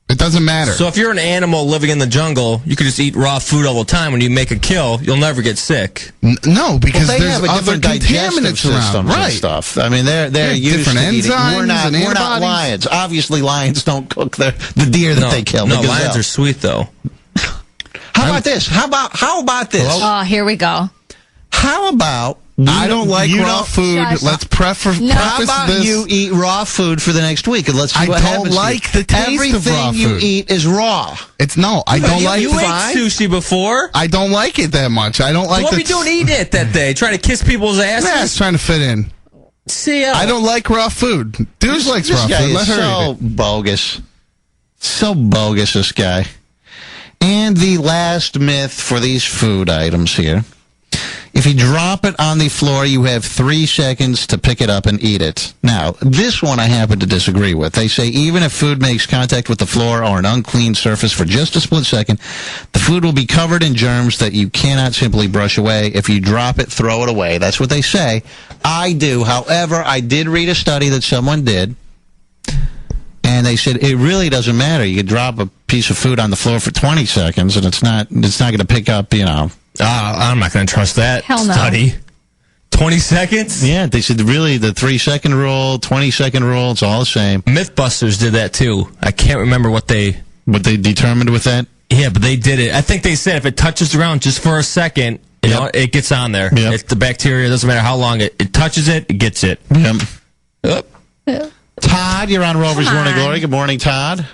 It doesn't matter. So if you're an animal living in the jungle, you could just eat raw food all the time. When you make a kill, you'll never get sick. No, because they there's have a other different digestive contaminants around, and stuff. I mean, they're used different to eating. enzymes We're not lions. Obviously, lions don't cook the deer that they kill. No, lions are sweet though. How about this? How about this? Oh, here we go. How about I don't like raw food. Let's preface How about this. you eat raw food for the next week and let's see what happens. I don't like the taste of raw food. Everything you eat is raw. I don't like You ate sushi before. I don't like it that much. I don't like what were you doing eating it that day? Trying to kiss people's asses? Yeah, it's trying to fit in. See, I don't like raw food. Dude likes raw food. Let her eat it. Bogus. So bogus, this guy. And the last myth for these food items here If you drop it on the floor, you have 3 seconds to pick it up and eat it. Now, this one I happen to disagree with. They say even if food makes contact with the floor or an unclean surface for just a split second, the food will be covered in germs that you cannot simply brush away. If you drop it, throw it away. That's what they say. I do. However, I did read a study that someone did, and they said it really doesn't matter. You could drop a piece of food on the floor for 20 seconds, and it's not going to pick up, I'm not going to trust that Hell no. study. 20 seconds? Yeah, they said really the 3-second rule, 20-second rule, it's all the same. Mythbusters did that too. I can't remember what they determined with that. Yeah, but they did it. I think they said if it touches the ground just for a second, it gets on there. Yep. If the bacteria, doesn't matter how long it touches it gets it. Yep. Todd, you're on Rover's Morning Glory. Good morning, Todd.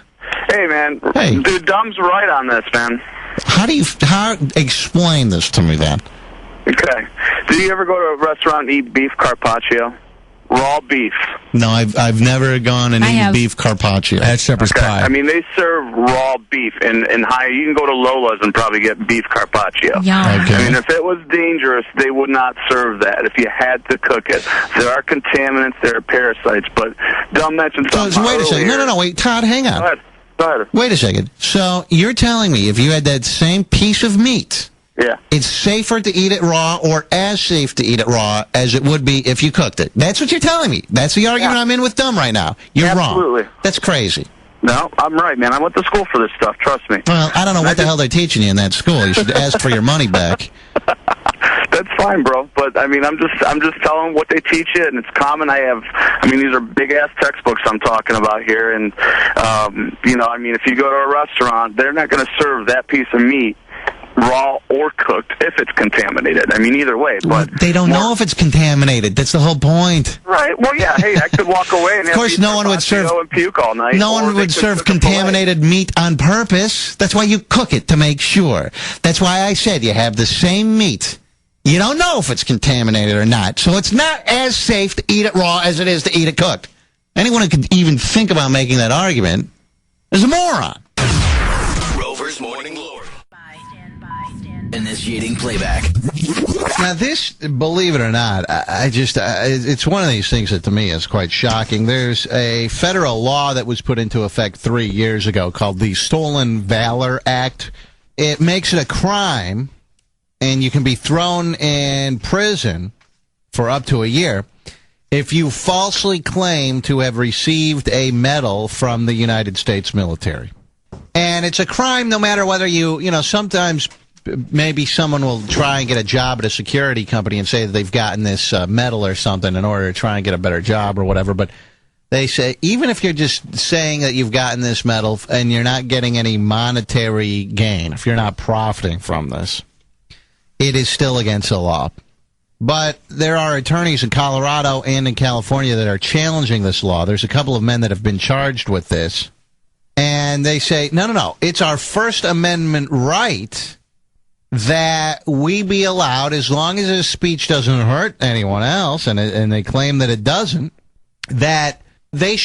Hey, man. Hey. Dude, Dumb's right on this, man. How explain this to me then? Okay. Did you ever go to a restaurant and eat beef carpaccio? Raw beef. No, I've never gone and eaten beef carpaccio. At shepherd's pie. I mean, they serve raw beef in high. You can go to Lola's and probably get beef carpaccio. Yum. Okay. I mean, if it was dangerous, they would not serve that if you had to cook it. There are contaminants, there are parasites, but Dumb mentioned something So wait a second. earlier. No, wait. Todd, hang on. Go ahead. Wait a second. So you're telling me if you had that same piece of meat, Yeah. it's safer to eat it raw or as safe to eat it raw as it would be if you cooked it? That's what you're telling me. That's the argument I'm in with Dumb right now. You're Absolutely. wrong. That's crazy. No, I'm right, man. I went to school for this stuff. Trust me. Well, I don't know what the hell they're teaching you in that school. You should ask for your money back. That's fine, bro. But I mean, I'm just telling what they teach you, and it's common. These are big ass textbooks I'm talking about here, and I mean, if you go to a restaurant, they're not going to serve that piece of meat raw or cooked if it's contaminated. I mean, either way. But they don't know if it's contaminated. That's the whole point. Right. Well, yeah. Hey, I could walk away and of course, no one would serve and puke all night. No one would serve contaminated meat on purpose. That's why you cook it to make sure. That's why I said you have the same meat. You don't know if it's contaminated or not. So it's not as safe to eat it raw as it is to eat it cooked. Anyone who could even think about making that argument is a moron. Rover's Morning Glory. Initiating playback. Now this, believe it or not, it's one of these things that to me is quite shocking. There's a federal law that was put into effect 3 years ago called the Stolen Valor Act. It makes it a crime, and you can be thrown in prison for up to a year if you falsely claim to have received a medal from the United States military. And it's a crime no matter whether sometimes maybe someone will try and get a job at a security company and say that they've gotten this medal or something in order to try and get a better job or whatever. But they say even if you're just saying that you've gotten this medal and you're not getting any monetary gain, if you're not profiting from this, it is still against the law. But there are attorneys in Colorado and in California that are challenging this law. There's a couple of men that have been charged with this. And they say, no, it's our First Amendment right that we be allowed, as long as his speech doesn't hurt anyone else, and they claim that it doesn't, that they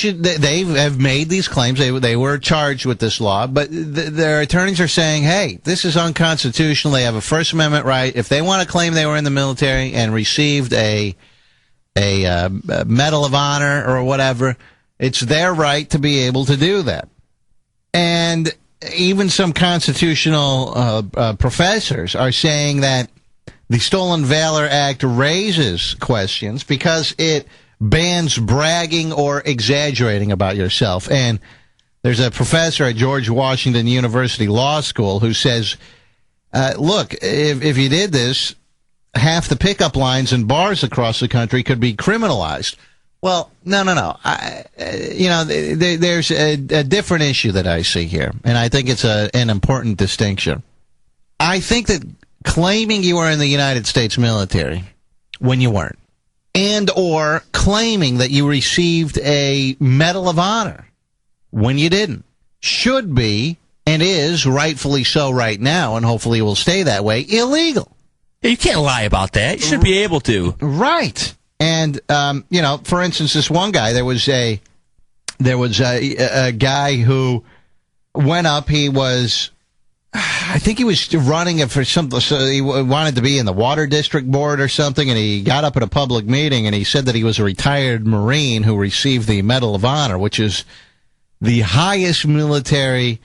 have made these claims. They were charged with this law, but their attorneys are saying, hey, this is unconstitutional. They have a First Amendment right. If they want to claim they were in the military and received a Medal of Honor or whatever, it's their right to be able to do that. And even some constitutional professors are saying that the Stolen Valor Act raises questions because it bans bragging or exaggerating about yourself. And there's a professor at George Washington University Law School who says, look, if you did this, half the pickup lines in bars across the country could be criminalized. Well, no. There's a different issue that I see here, and I think it's an important distinction. I think that claiming you were in the United States military when you weren't, and or claiming that you received a Medal of Honor when you didn't, should be, and is rightfully so right now, and hopefully it will stay that way, illegal. You can't lie about that. You should be able to. Right. And, for instance, this one guy, there was a guy who went up. He was, I think he was running it for something. So he wanted to be in the Water District Board or something, and he got up at a public meeting and he said that he was a retired Marine who received the Medal of Honor, which is the highest military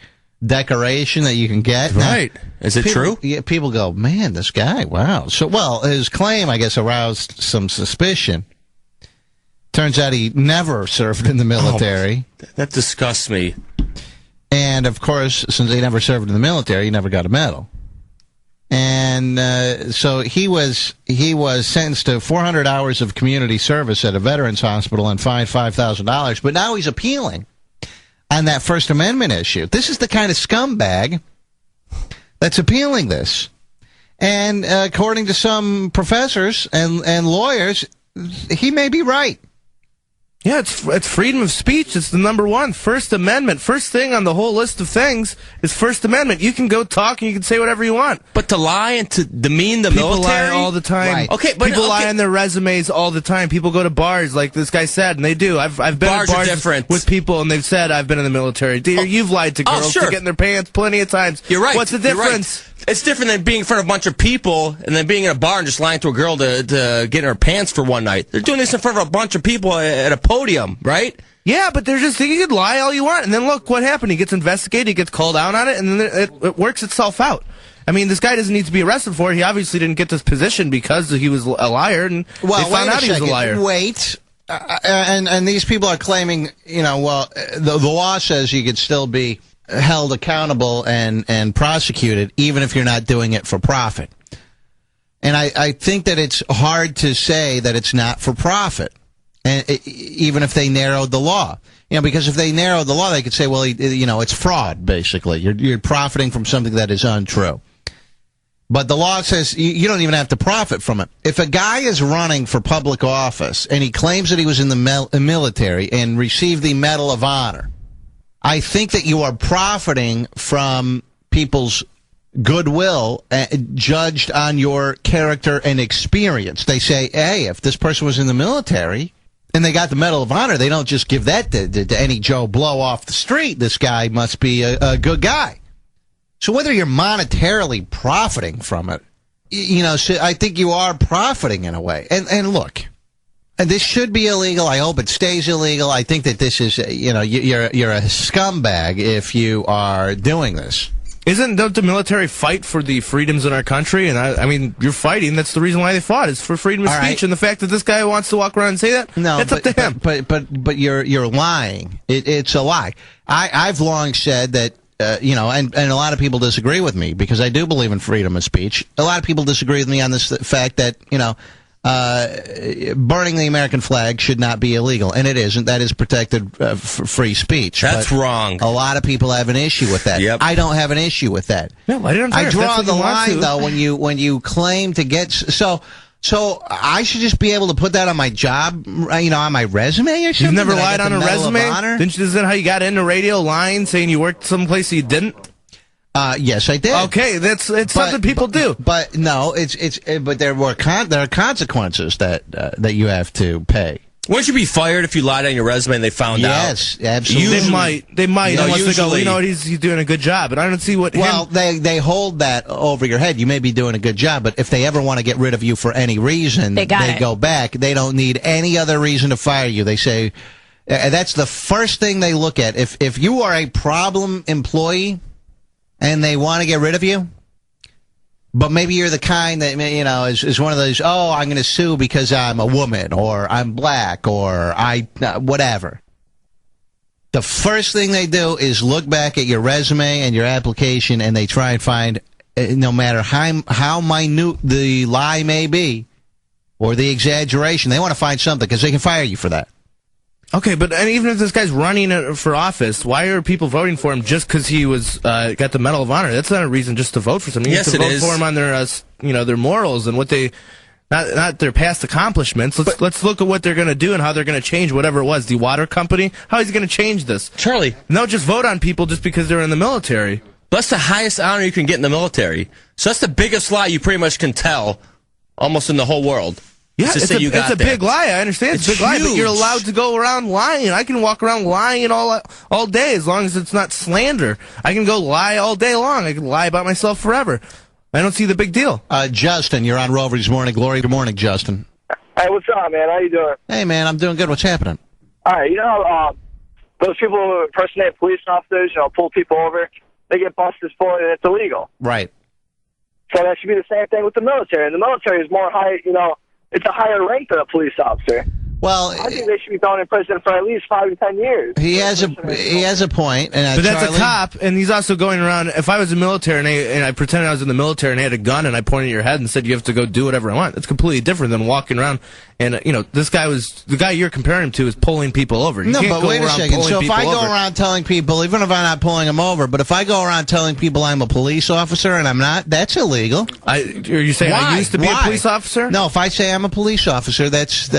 decoration that you can get. Right. Is it true? Yeah, people go, man, this guy, wow. So, well, his claim, I guess, aroused some suspicion. Turns out he never served in the military. Oh, that disgusts me. And, of course, since he never served in the military, he never got a medal. And so he was sentenced to 400 hours of community service at a veterans hospital and fined $5,000. But now he's appealing on that First Amendment issue. This is the kind of scumbag that's appealing this. And according to some professors and lawyers, he may be right. Yeah, it's freedom of speech. It's the number one. First Amendment. First thing on the whole list of things is First Amendment. You can go talk and you can say whatever you want. But to lie and to demean the People military? lie all the time. Right. Okay, but people lie on their resumes all the time. People go to bars, like this guy said, and they do. I've been Bars at are bars different. with people, and they've said, I've been in the military. You've lied to girls sure. to get in their pants plenty of times. You're right. What's the You're right. difference? It's different than being in front of a bunch of people and then being in a bar and just lying to a girl to get in her pants for one night. They're doing this in front of a bunch of people at a podium, right? Yeah, but they're just you could lie all you want, and then look what happened. He gets investigated, he gets called out on it, and then it works itself out. I mean, this guy doesn't need to be arrested for it. He obviously didn't get this position because he was a liar, and they found out he was a liar. Wait. And these people are claiming, the law says you could still be held accountable and prosecuted even if you're not doing it for profit. And I think that it's hard to say that it's not for profit, and even if they narrowed the law. Because if they narrowed the law, they could say, well, it's fraud, basically. You're profiting from something that is untrue. But the law says you don't even have to profit from it. If a guy is running for public office and he claims that he was in the military and received the Medal of Honor, I think that you are profiting from people's goodwill judged on your character and experience. They say, hey, if this person was in the military and they got the Medal of Honor, they don't just give that to any Joe Blow off the street. This guy must be a good guy. So whether you're monetarily profiting from it, so I think you are profiting in a way. And look, and this should be illegal. I hope it stays illegal. I think that this is, you're a scumbag if you are doing this. Don't the military fight for the freedoms in our country? And I mean, you're fighting. That's the reason why they fought. It's for freedom of speech. Right. And the fact that this guy wants to walk around and say that, that's up to him. But you're lying. It's a lie. I've long said that. And a lot of people disagree with me because I do believe in freedom of speech. A lot of people disagree with me on this fact that, burning the American flag should not be illegal. And it isn't. That is protected free speech. That's wrong. A lot of people have an issue with that. Yep. I don't have an issue with that. No, I draw the line, though, when you claim to get... So I should just be able to put that on my job, on my resume or something? You've never lied on a resume? Isn't that how you got into radio, lying, saying you worked someplace you didn't? Yes, I did. Okay, it's something people do. But no, but there are consequences that you have to pay. Wouldn't you be fired if you lied on your resume and they found out? Yes, absolutely. They might. No, Unless usually, they go, he's doing a good job. And I don't see what. Well, they hold that over your head. You may be doing a good job, but if they ever want to get rid of you for any reason, they go back. They don't need any other reason to fire you. They say that's the first thing they look at. If you are a problem employee and they want to get rid of you, but maybe you're the kind that, is one of those, I'm going to sue because I'm a woman or I'm black or whatever. The first thing they do is look back at your resume and your application and they try and find, no matter how minute the lie may be or the exaggeration, they want to find something because they can fire you for that. Okay, but even if this guy's running for office, why are people voting for him just because he was got the Medal of Honor? That's not a reason just to vote for something. You have to vote for him on their their morals and what they not their past accomplishments. Let's look at what they're going to do and how they're going to change whatever it was. The water company, how is he going to change this? Charlie, no, just vote on people just because they're in the military. That's the highest honor you can get in the military. So that's the biggest lie you pretty much can tell, almost in the whole world. Yeah, to it's say you got a big lie. I understand it's a big lie, but you're allowed to go around lying. I can walk around lying all day as long as it's not slander. I can go lie all day long. I can lie about myself forever. I don't see the big deal. Justin, you're on Rover's Morning Glory. Good morning, Justin. Hey, what's up, man? How you doing? Hey, man, I'm doing good. What's happening? All right, those people who impersonate police officers, pull people over, they get busted for it, and it's illegal. Right. So that should be the same thing with the military. And the military is more high, it's a higher rank than a police officer. Well, I think they should be thrown in prison for at least 5 to 10 years. He has a point, and but that's Charlie? a cop, and he's also going around. If I was in the military and I pretended I was in the military and I had a gun and I pointed at your head and said you have to go do whatever I want, it's completely different than walking around. And this guy the guy you're comparing him to is pulling people over. You no, can't but go wait a around second. So if I go over. around telling people, even if I'm not pulling them over, but if I go around telling people I'm a police officer and I'm not, that's illegal. Are you saying Why? I used to be a police officer? No, if I say I'm a police officer, that's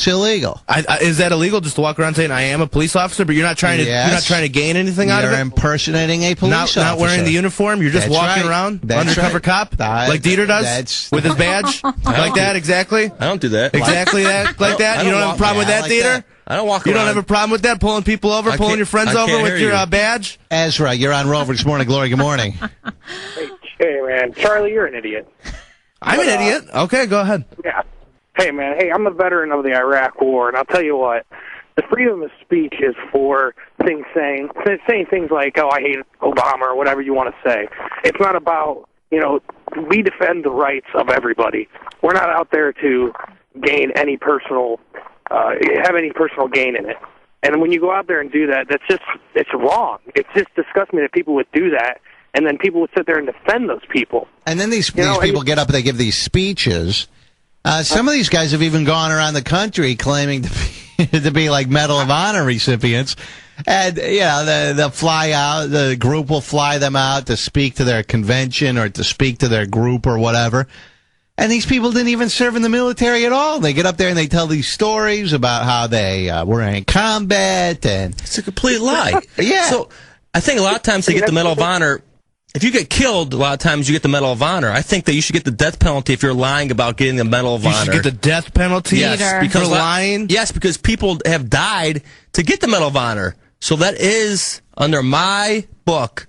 illegal. Is that illegal just to walk around saying I am a police officer, but you're not trying to gain anything out of it? You're impersonating a police officer. Not wearing the uniform. You're just walking around undercover cop like Dieter does with his badge like that. Exactly. I don't do that. Exactly that. Like that. You don't have a problem with that, Dieter? I don't walk around. You don't have a problem with that? Pulling people over, pulling your friends over with your badge? Ezra, you're on Rover's Morning Glory. Good morning. Hey, man. Charlie, you're an idiot. I'm an idiot? Okay, go ahead. Yeah. Hey, man. Hey, I'm a veteran of the Iraq War, and I'll tell you what. The freedom of speech is for saying things like, oh, I hate Obama or whatever you want to say. It's not about, we defend the rights of everybody. We're not out there to gain any personal, have any personal gain in it. And when you go out there and do that, it's wrong. It's just disgusts me that people would do that, and then people would sit there and defend those people. And then these people get up and they give these speeches. Some of these guys have even gone around the country claiming to be like Medal of Honor recipients. And, they'll fly out, the group will fly them out to speak to their convention or to speak to their group or whatever. And these people didn't even serve in the military at all. They get up there and they tell these stories about how they were in combat. And it's a complete lie. Yeah. So I think a lot of times they get the Medal of Honor. If you get killed, a lot of times you get the Medal of Honor. I think that you should get the death penalty if you're lying about getting the Medal of Honor. You should get the death penalty? Yes, because lying? Yes, because people have died to get the Medal of Honor. So that is, under my book,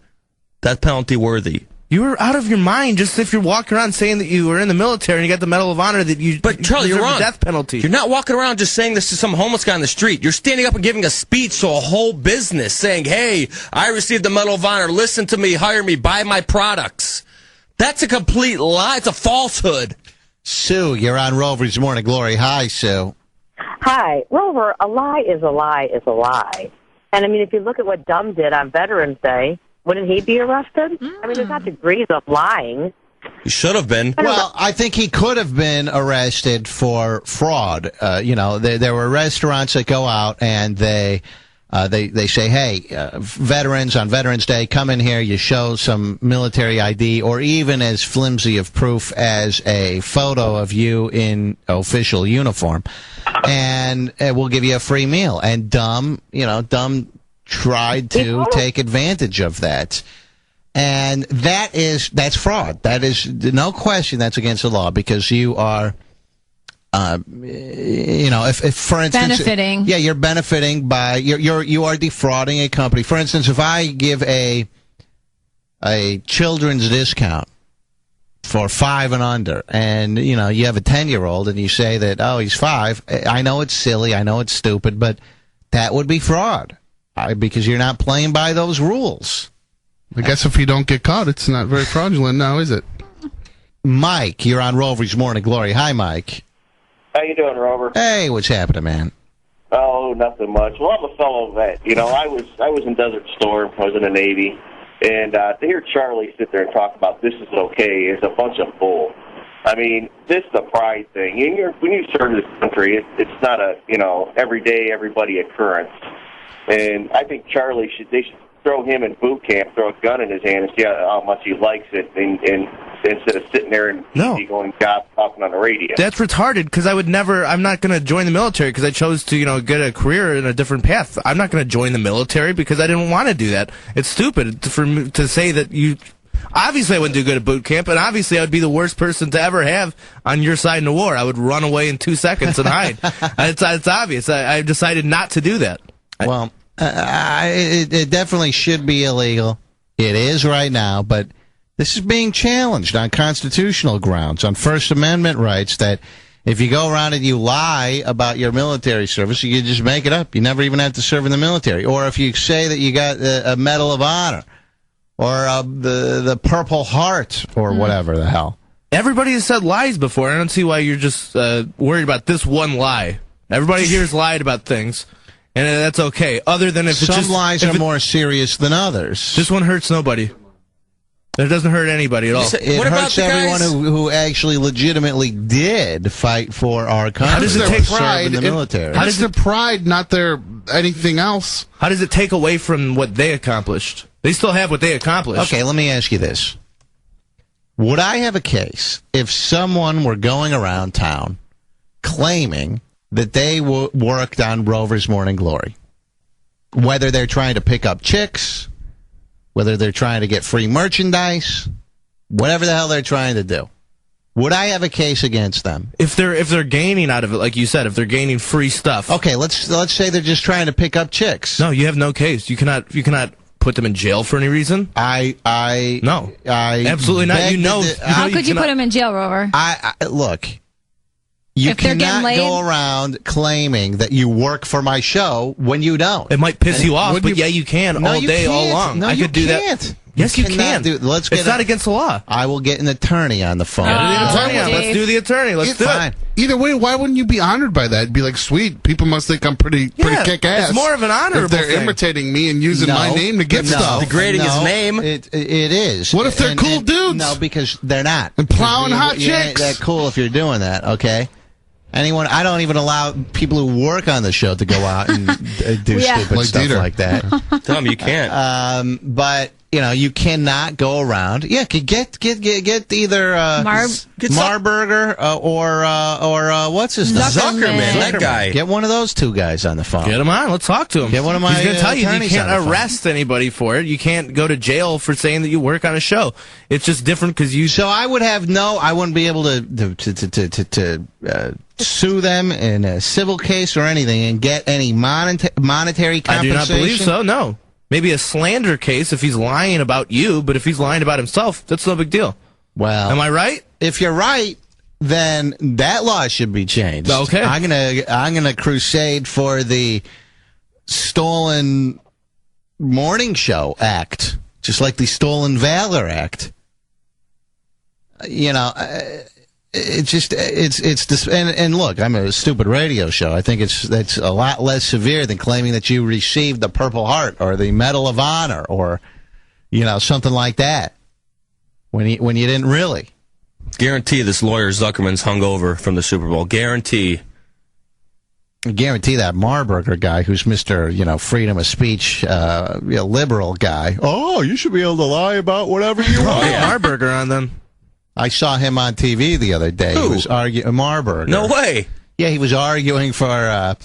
death penalty worthy. You were out of your mind just if you're walking around saying that you were in the military and you got the Medal of Honor that you. But Charlie, you're wrong. The death penalty. You're not walking around just saying this to some homeless guy on the street. You're standing up and giving a speech to a whole business saying, "Hey, I received the Medal of Honor. Listen to me, hire me, buy my products." That's a complete lie. It's a falsehood. Sue, you're on Rover's Morning Glory. Hi, Sue. Hi, Rover. A lie is a lie is a lie. And I mean, if you look at what Dumb did on Veterans Day. Wouldn't he be arrested? I mean, there's not degrees of lying. He should have been. Well, I think he could have been arrested for fraud. There were restaurants that go out and they say, hey, veterans on Veterans Day, come in here, you show some military ID or even as flimsy of proof as a photo of you in official uniform, and we'll give you a free meal. And Dumb tried to take advantage of that. And that's fraud. That is no question that's against the law because you are, if for instance, benefiting. Yeah, you're benefiting by, you are defrauding a company. For instance, if I give a children's discount for 5 and under, and, you have a 10-year-old and you say that, oh, he's 5. I know it's silly. I know it's stupid, but that would be fraud. Because you're not playing by those rules. I guess if you don't get caught, it's not very fraudulent now, is it? Mike, you're on Rover's Morning Glory. Hi, Mike. How you doing, Rover? Hey, what's happening, man? Oh, nothing much. Well, I'm a fellow vet. I was in Desert Storm. I was in the Navy. And to hear Charlie sit there and talk about this is okay is a bunch of bull. I mean, this is a pride thing. When you serve this country, it's not a, everyday, everybody occurrence. And I think they should throw him in boot camp, throw a gun in his hand and see how much he likes it, and instead of sitting there and going talking on the radio. That's retarded because I'm not going to join the military because I chose to, get a career in a different path. I'm not going to join the military because I didn't want to do that. It's stupid for me to say that Obviously, I wouldn't do good at boot camp, and obviously, I would be the worst person to ever have on your side in a war. I would run away in 2 seconds and hide. It's obvious. I decided not to do that. Well, it definitely should be illegal. It is right now, but this is being challenged on constitutional grounds, on First Amendment rights, that if you go around and you lie about your military service, you can just make it up. You never even have to serve in the military. Or if you say that you got a Medal of Honor or the Purple Heart or whatever the hell. Everybody has said lies before. I don't see why you're just worried about this one lie. Everybody here's lied about things, and that's okay. Other than if some lies are more serious than others. This one hurts nobody. It doesn't hurt anybody at all. It hurts everyone who actually legitimately did fight for our country. How does it take pride in the military? How does their pride, not their anything else? How does it take away from what they accomplished? They still have what they accomplished. Okay, let me ask you this. Would I have a case if someone were going around town claiming that they worked on Rover's Morning Glory? Whether they're trying to pick up chicks, whether they're trying to get free merchandise, whatever the hell they're trying to do. Would I have a case against them? If they're gaining out of it, like you said, if they're gaining free stuff. Okay, let's say they're just trying to pick up chicks. No, you have no case. You cannot put them in jail for any reason. I absolutely not. How could you put them in jail, Rover? Look. You cannot go around claiming that you work for my show when you don't. It might piss you off, but you can all day, all long. No, I could do that. Yes, you can. It's not against the law. I will get an attorney on the phone. Let's do the attorney. Let's do it. Either way, why wouldn't you be honored by that? Be like, sweet, people must think I'm pretty kick-ass. It's more of an honorable if they're thing. imitating me and using my name to get stuff. Degrading his name. It is. What if they're cool dudes? No, because they're not. And plowing hot chicks. You ain't that cool if you're doing that, okay? I don't even allow people who work on the show to go out and do stupid stuff like that. Tom, you can't. But you cannot go around. Yeah, get either Marburger or what's his name? Zuckerman, that guy. Get one of those two guys on the phone. Get him on. Let's talk to him. Get one of my. He's going to tell you attorneys can't on the arrest anybody for it. You can't go to jail for saying that you work on a show. It's just different because you. So I wouldn't be able to sue them in a civil case or anything and get any monetary compensation. I do not believe so. No. Maybe a slander case if he's lying about you, but if he's lying about himself, that's no big deal. Well, am I right? If you're right, then that law should be changed. Okay. I'm gonna crusade for the Stolen Morning Show Act, just like the Stolen Valor Act. And look, I'm a stupid radio show. I think that's a lot less severe than claiming that you received the Purple Heart or the Medal of Honor or something like that when you didn't really. Guarantee this lawyer Zuckerman's hungover from the Super Bowl. Guarantee that Marburger guy, who's Mr. Freedom of Speech, liberal guy. Oh, you should be able to lie about whatever you want. Marburger on them. I saw him on TV the other day. Who? He was arguing Marburger. No way. Yeah, he was arguing for. I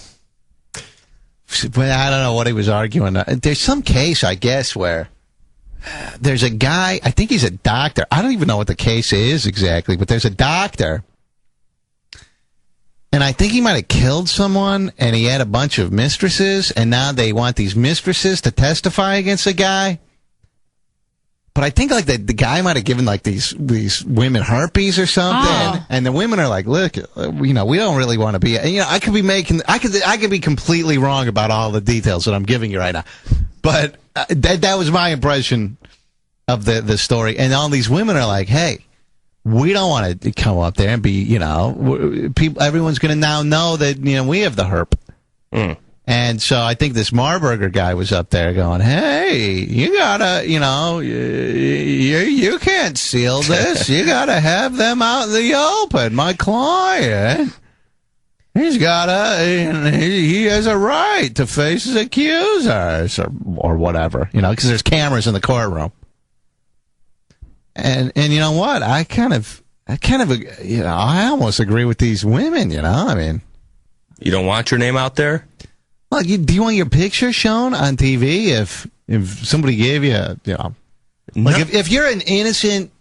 don't know what he was arguing. There's some case, I guess, where there's a guy. I think he's a doctor. I don't even know what the case is exactly, but there's a doctor, and I think he might have killed someone, and he had a bunch of mistresses, and now they want these mistresses to testify against the guy. But I think the guy might have given these women herpes or something, and the women are like, look, we don't really want to be. I could be completely wrong about all the details that I'm giving you right now, but that was my impression of the story. And all these women are like, hey, we don't want to come up there and be, people. Everyone's going to now know that we have the herp. Mm. And so I think this Marburger guy was up there going, hey, you gotta, you can't seal this. You gotta have them out in the open. My client, he has a right to face his accusers or whatever, because there's cameras in the courtroom. And you know what? I almost agree with these women, You don't want your name out there? Well, do you want your picture shown on TV if somebody gave you, Like, if you're an innocent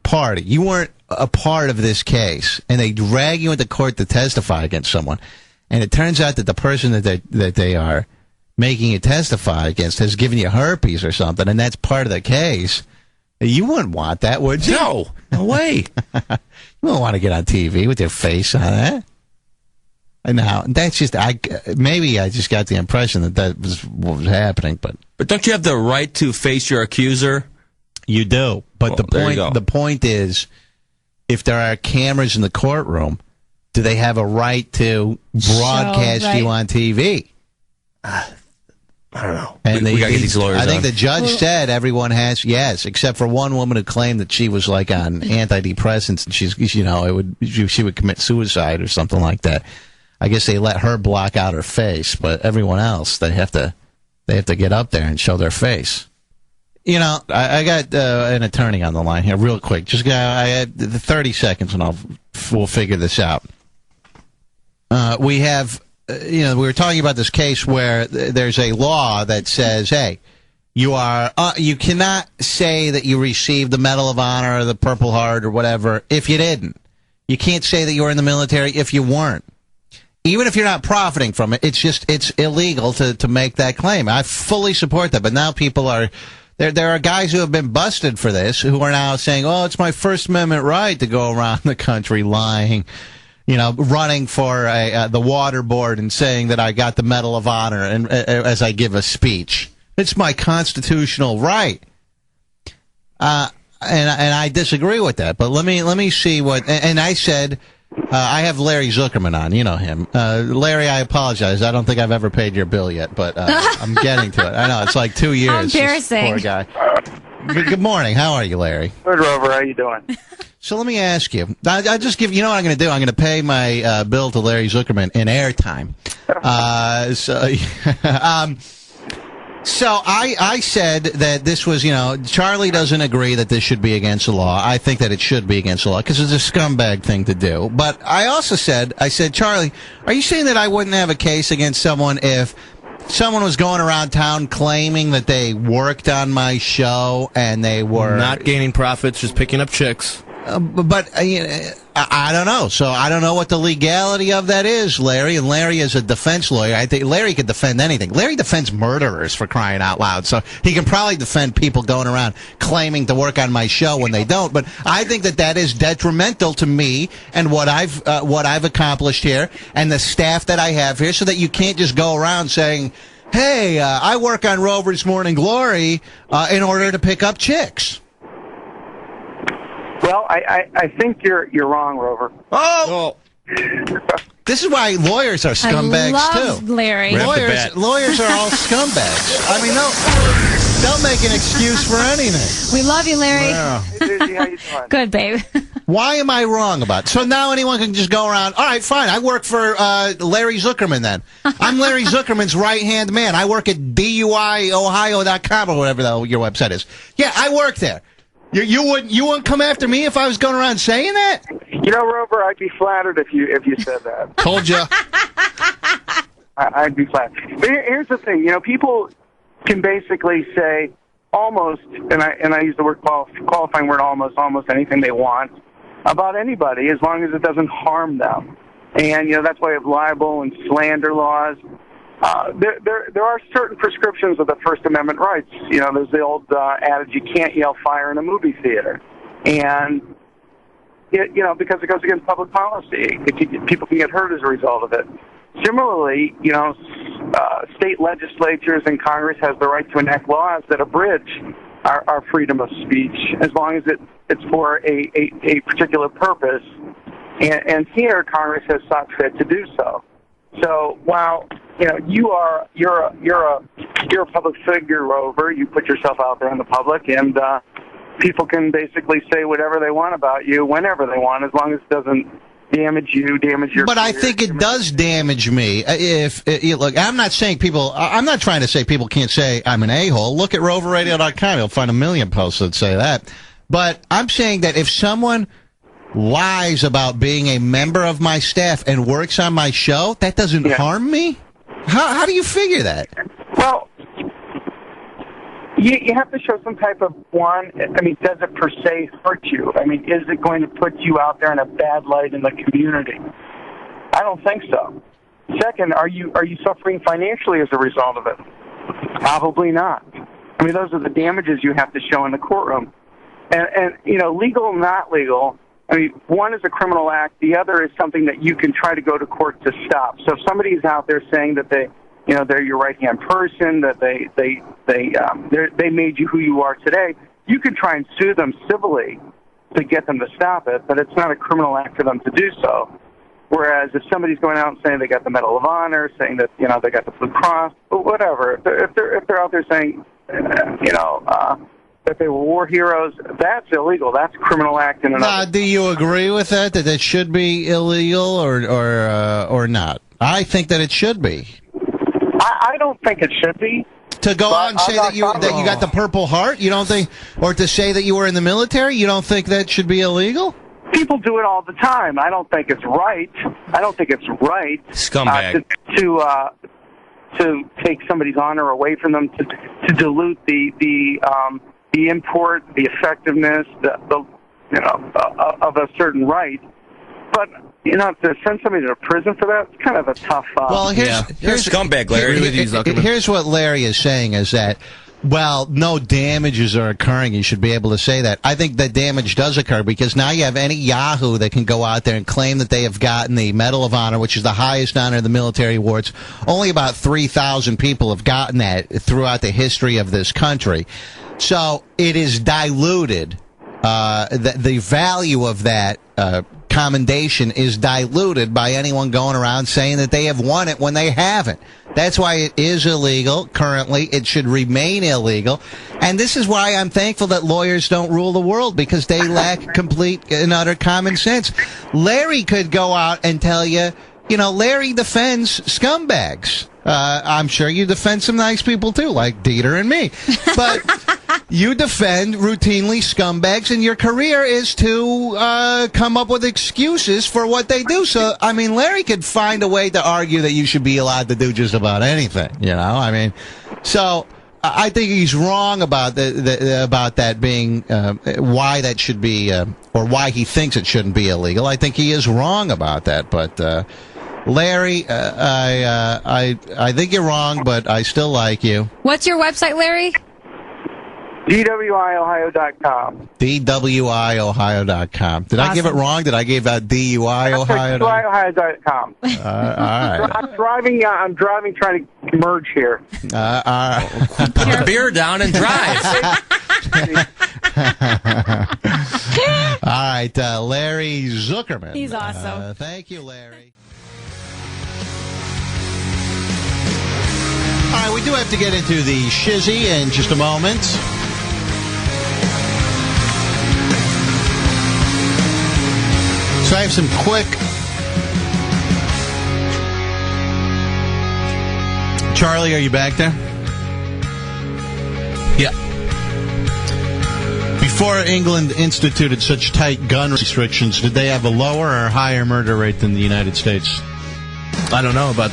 party, you weren't a part of this case, and they drag you into court to testify against someone, and it turns out that the person that they are making you testify against has given you herpes or something, and that's part of the case, you wouldn't want that, would you? No way. You wouldn't want to get on TV with your face on that. Now, that's just, maybe I just got the impression that was what was happening, but don't you have the right to face your accuser? You do, but the point is, if there are cameras in the courtroom, do they have a right to broadcast you on TV? I don't know. And we got to get these lawyers I think on. the judge said everyone has, yes, except for one woman who claimed that she was like on antidepressants and she would commit suicide or something like that. I guess they let her block out her face, but everyone else, they have to get up there and show their face. You know, I got an attorney on the line here, real quick. I had 30 seconds, and we'll figure this out. We have, we were talking about this case where there's a law that says, hey, you cannot say that you received the Medal of Honor or the Purple Heart or whatever if you didn't. You can't say that you were in the military if you weren't. Even if you're not profiting from it, it's illegal to make that claim. I fully support that, but now people are. There are guys who have been busted for this who are now saying, oh, it's my First Amendment right to go around the country lying, running for the water board and saying that I got the Medal of Honor and as I give a speech. It's my constitutional right. And I disagree with that. But let me see what. And I said, I have Larry Zuckerman on. You know him. Larry, I apologize. I don't think I've ever paid your bill yet, but I'm getting to it. I know, it's like 2 years. How embarrassing. Poor guy. Good morning. How are you, Larry? Good, Rover. How you doing? So let me ask you. I'll just give you know what I'm going to do? I'm going to pay my bill to Larry Zuckerman in airtime. So I said that this was, Charlie doesn't agree that this should be against the law. I think that it should be against the law because it's a scumbag thing to do. But I also said, Charlie, are you saying that I wouldn't have a case against someone if someone was going around town claiming that they worked on my show and they were not gaining profits, just picking up chicks? But I don't know. So I don't know what the legality of that is, Larry. And Larry is a defense lawyer. I think Larry could defend anything. Larry defends murderers, for crying out loud. So he can probably defend people going around claiming to work on my show when they don't. But I think that is detrimental to me and what I've accomplished here and the staff that I have here, so that you can't just go around saying, hey, I work on Rover's Morning Glory in order to pick up chicks. Well, I think you're wrong, Rover. Oh! This is why lawyers are scumbags, I love too. Larry. Lawyers are all scumbags. I mean, they'll make an excuse for anything. We love you, Larry. Wow. Hey, Susie, how you doing? Good, babe. Why am I wrong about it? So now anyone can just go around, all right, fine, I work for Larry Zuckerman then. I'm Larry Zuckerman's right-hand man. I work at DUIOhio.com or whatever the hell your website is. Yeah, I work there. You wouldn't come after me if I was going around saying that? Rover, I'd be flattered if you said that. Told you. I'd be flattered. But here's the thing. People can basically say almost, and I use the word qualifying word almost anything they want about anybody as long as it doesn't harm them. And that's why we have libel and slander laws. There are certain prescriptions of the First Amendment rights. There's the old adage, you can't yell fire in a movie theater. And, because it goes against public policy. People can get hurt as a result of it. Similarly, state legislatures and Congress has the right to enact laws that abridge our freedom of speech as long as it's for a particular purpose. And here, Congress has sought fit to do so. So while you're a public figure, Rover, you put yourself out there in the public, and people can basically say whatever they want about you whenever they want, as long as it doesn't damage you, damage your. But career. I think it does damage me. Look, I'm not saying I'm not trying to say people can't say I'm an a-hole. Look at RoverRadio.com; you'll find a million posts that say that. But I'm saying that if someone lies about being a member of my staff and works on my show, that doesn't harm me? How do you figure that? Well, You have to show some type of one. I mean, does it per se hurt you? I mean, is it going to put you out there in a bad light in the community? I don't think so. Second, are you suffering financially as a result of it? Probably not. I mean, those are the damages you have to show in the courtroom. And legal, not legal. I mean, one is a criminal act. The other is something that you can try to go to court to stop. So if somebody's out there saying that they're your right-hand person, that they made you who you are today, you can try and sue them civilly to get them to stop it, but it's not a criminal act for them to do so. Whereas if somebody's going out and saying they got the Medal of Honor, saying that they got the Blue Cross, whatever, if they're out there saying that they were war heroes, that's illegal. That's a criminal act in another. Do you agree with that it should be illegal or not? I think that it should be. I don't think it should be. To go out and say that you got the Purple Heart, you don't think, or to say that you were in the military, you don't think that should be illegal? People do it all the time. I don't think it's right. Scumbag. To take somebody's honor away from them, to dilute the import, the effectiveness, of a certain right. But to send somebody to prison for that, it's kind of a tough. Well, here's scumbag, Larry. Here's what Larry is saying is that, well, no damages are occurring. You should be able to say that. I think that damage does occur because now you have any Yahoo that can go out there and claim that they have gotten the Medal of Honor, which is the highest honor of the military awards. Only about 3,000 people have gotten that throughout the history of this country. So it is diluted. The value of that commendation is diluted by anyone going around saying that they have won it when they haven't. That's why it is illegal currently. It should remain illegal. And this is why I'm thankful that lawyers don't rule the world, because they lack complete and utter common sense. Larry could go out and tell you, Larry defends scumbags. I'm sure you defend some nice people too, like Dieter and me. But you defend routinely scumbags, and your career is to come up with excuses for what they do. So, I mean, Larry could find a way to argue that you should be allowed to do just about anything, So I think he's wrong about about that being why that should be, or why he thinks it shouldn't be illegal. I think he is wrong about that, but... Larry, I think you're wrong, but I still like you. What's your website, Larry? DWIOhio.com. DWIOhio.com. Did I give it wrong? Did I give out DUI-Ohio? DWIOhio.com. All right. I'm driving, trying to merge here. All right. Put the beer down and drive. All right, Larry Zuckerman. He's awesome. Thank you, Larry. All right, we do have to get into the shizzy in just a moment. So I have some quick... Charlie, are you back there? Yeah. Before England instituted such tight gun restrictions, did they have a lower or higher murder rate than the United States? I don't know about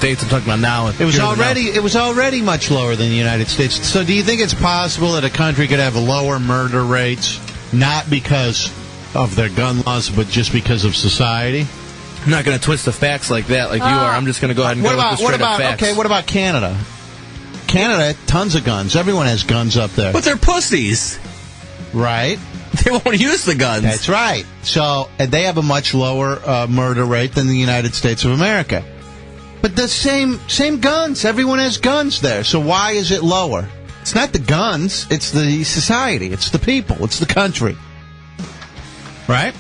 dates. I'm talking about now. It was already much lower than the United States. So do you think it's possible that a country could have lower murder rates, not because of their gun laws, but just because of society? I'm not going to twist the facts like that, like you are. I'm just going to go ahead and go with the straight up facts. Okay, what about Canada? Canada, tons of guns. Everyone has guns up there. But they're pussies. Right. They won't use the guns. That's right. So they have a much lower murder rate than the United States of America. But the same guns. Everyone has guns there. So why is it lower? It's not the guns. It's the society. It's the people. It's the country. Right?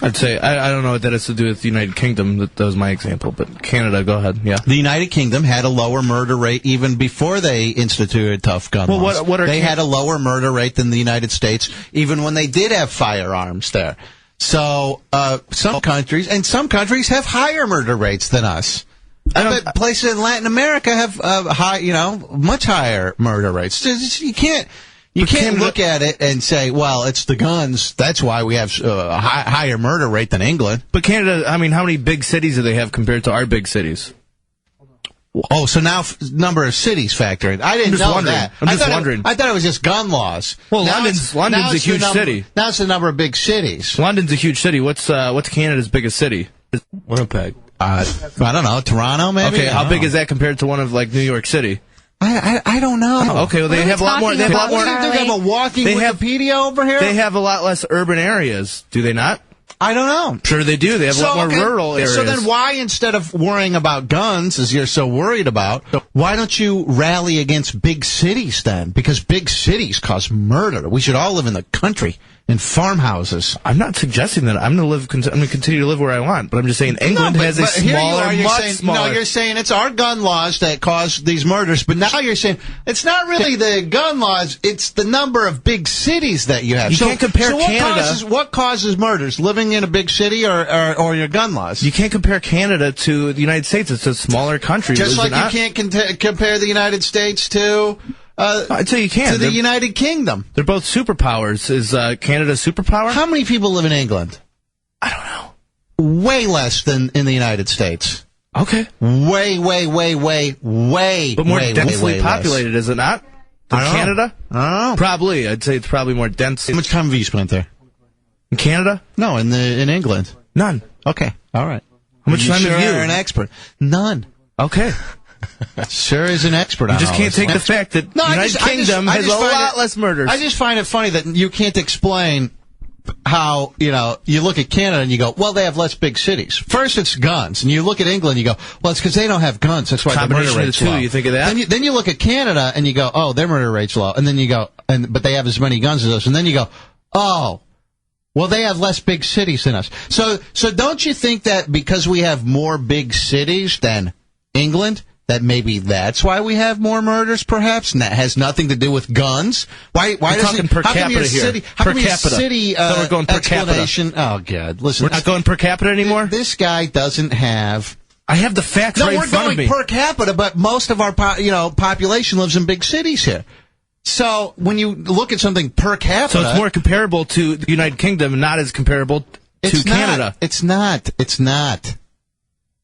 I'd say, I don't know what that has to do with the United Kingdom. That was my example. But Canada, go ahead. Yeah. The United Kingdom had a lower murder rate even before they instituted tough gun laws. They had a lower murder rate than the United States, even when they did have firearms there. So some countries have higher murder rates than us. I bet places in Latin America have much higher murder rates. You can't look at it and say, well, it's the guns. That's why we have a higher murder rate than England. But Canada, I mean, how many big cities do they have compared to our big cities? Oh, so now number of cities factor in. I didn't know that. I'm just wondering. I thought it was just gun laws. Well, London's a huge city. Now it's the number of big cities. London's a huge city. What's Canada's biggest city? Winnipeg. I don't know. Toronto, maybe? Okay, how big is that compared to one of, like, New York City? I don't know. Oh, okay, well, they have a lot more. They have a lot more. They have a walking Wikipedia over here? They have a lot less urban areas, do they not? I don't know. Sure they do. They have a lot more rural areas. So then why, instead of worrying about guns, as you're so worried about, why don't you rally against big cities then? Because big cities cause murder. We should all live in the country, in farmhouses. I'm not suggesting that. I'm going to continue to live where I want, but I'm just saying England has a smaller, much smaller. No, you're saying it's our gun laws that cause these murders, but now you're saying it's not really the gun laws, it's the number of big cities that you have. You can't compare Canada. What causes murders? Living in a big city or your gun laws? You can't compare Canada to the United States. It's a smaller country. Just like you can't compare the United States to... I'd say you can. To the United Kingdom. They're both superpowers. Is Canada a superpower? How many people live in England? I don't know. Way less than in the United States. Okay. Way. But more densely populated, is it not? Than Canada? I don't know. Probably. I'd say it's probably more dense. How much time have you spent there? In Canada? No, in England. None. Okay. All right. How much time have you? You're an expert. None. Okay. Sure is an expert on You just can't take the fact that the United Kingdom has a lot less murders. I just find it funny that you can't explain how, you look at Canada and you go, well, they have less big cities. First, it's guns. And you look at England and you go, well, it's because they don't have guns. That's why the murder rate's low. You think of that? Then you look at Canada and you go, oh, their murder rate's low. And then you go, but they have as many guns as us. And then you go, oh, well, they have less big cities than us. So don't you think that because we have more big cities than England, that maybe that's why we have more murders, perhaps, and that has nothing to do with guns? Why doesn't per capita here? How per come your capita. city So we're going per explanation? capita. Oh God! Listen, we're not going per capita anymore. This guy doesn't have. I have the facts right in front of me. No, we're going per capita, but most of our population lives in big cities here. So when you look at something per capita, so it's more comparable to the United Kingdom, not as comparable to Canada. It's not.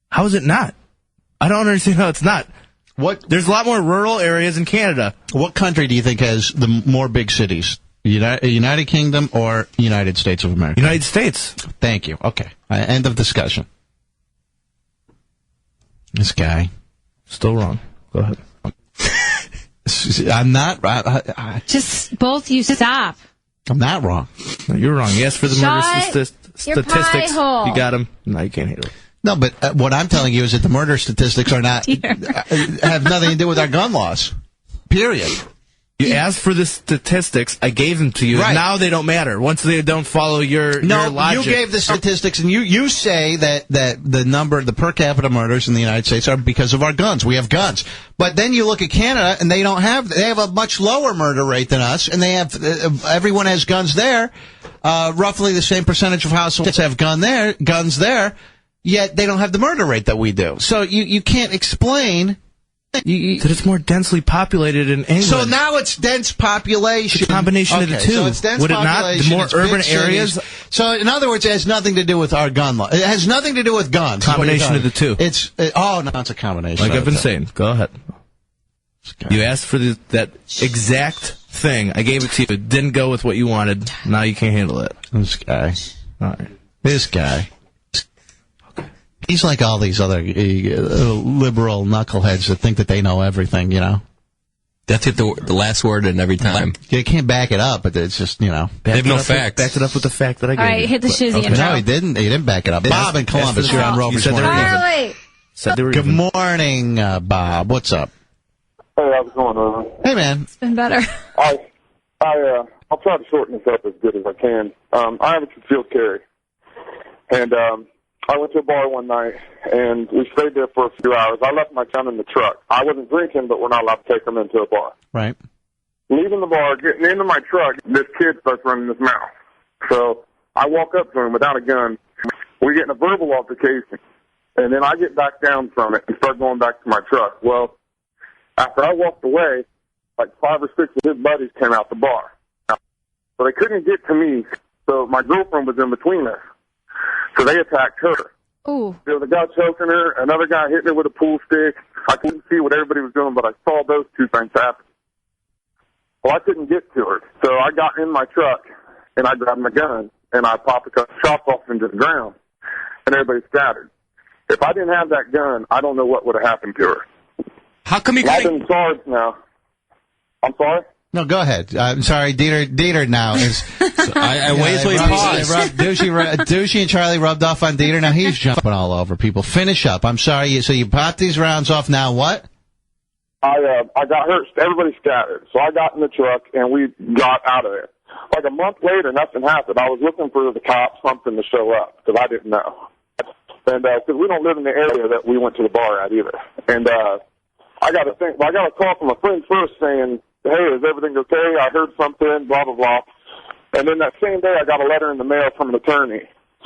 How is it not? I don't understand how it's not. There's a lot more rural areas in Canada. What country do you think has the more big cities? United Kingdom or United States of America? United States. Thank you. Okay. End of discussion. This guy. Still wrong. Go ahead. I'm not. Just both you stop. I'm not wrong. No, you're wrong. Yes, for the murder statistics. You got them. No, you can't handle it. No, but what I'm telling you is that the murder statistics are not have nothing to do with our gun laws. Period. You asked for the statistics. I gave them to you. Right. Now they don't matter. Once they don't follow your logic. You gave the statistics, and you say that the per capita murders in the United States are because of our guns. We have guns. But then you look at Canada, and they have a much lower murder rate than us, and they have everyone has guns there. Roughly the same percentage of households have guns there. Yet they don't have the murder rate that we do. So you can't explain that it's more densely populated in England. So now it's dense population. It's a combination of the two. So it's dense Would it population, not? The more urban areas. So in other words, it has nothing to do with our gun law. It has nothing to do with guns. Combination of the two. It's a combination. Like I've been saying. Go ahead. You asked for that exact thing. I gave it to you. It didn't go with what you wanted. Now you can't handle it. This guy. All right. This guy. He's like all these other liberal knuckleheads that think that they know everything, That's the last word in every time. You can't back it up, but it's just, They have no facts. Backed it up with the fact that I gave All right, you. hit the shizzy intro. No, he didn't. He didn't back it up. Bob in Columbus, you're on Rover's Morning. Good morning, Bob. What's up? Hey, how's it going, Rover? Hey, man. It's been better. I'll try to shorten this up as good as I can. I have a concealed carry, and I went to a bar one night, and we stayed there for a few hours. I left my son in the truck. I wasn't drinking, but we're not allowed to take him into a bar. Right. Leaving the bar, getting into my truck, this kid starts running his mouth. So I walk up to him without a gun. We're getting a verbal altercation, and then I get back down from it and start going back to my truck. Well, after I walked away, like 5 or 6 of his buddies came out the bar. So they couldn't get to me, so my girlfriend was in between us. So they attacked her. Ooh. There was a guy choking her, another guy hitting her with a pool stick. I couldn't see what everybody was doing, but I saw those two things happen. Well, I couldn't get to her, so I got in my truck, and I grabbed my gun, and I popped a couple shots off into the ground, and everybody scattered. If I didn't have that gun, I don't know what would have happened to her. How come you I've been charged now. I'm sorry? No, go ahead. I'm sorry, Dieter now is... I waited till he paused. Douchey and Charlie rubbed off on Dieter. Now he's jumping all over people. Finish up. I'm sorry. So you popped these rounds off. Now what? I got hurt. Everybody scattered. So I got in the truck, and we got out of there. Like a month later, nothing happened. I was looking for the cops, something to show up, because I didn't know. And because we don't live in the area that we went to the bar at either. And I got a call from a friend first saying, hey, is everything okay? I heard something, blah, blah, blah. And then that same day, I got a letter in the mail from an attorney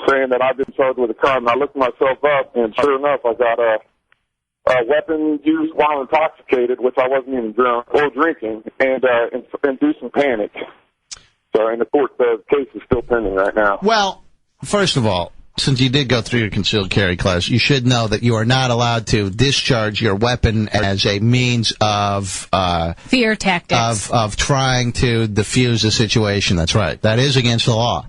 saying that I've been charged with a crime. And I looked myself up, and sure enough, I got a weapon used while intoxicated, which I wasn't even drunk or drinking, and inducing panic. So, and the court, the case is still pending right now. Well, first of all, since you did go through your concealed carry class, you should know that you are not allowed to discharge your weapon as a means of fear tactics of trying to defuse a situation. That's right. That is against the law.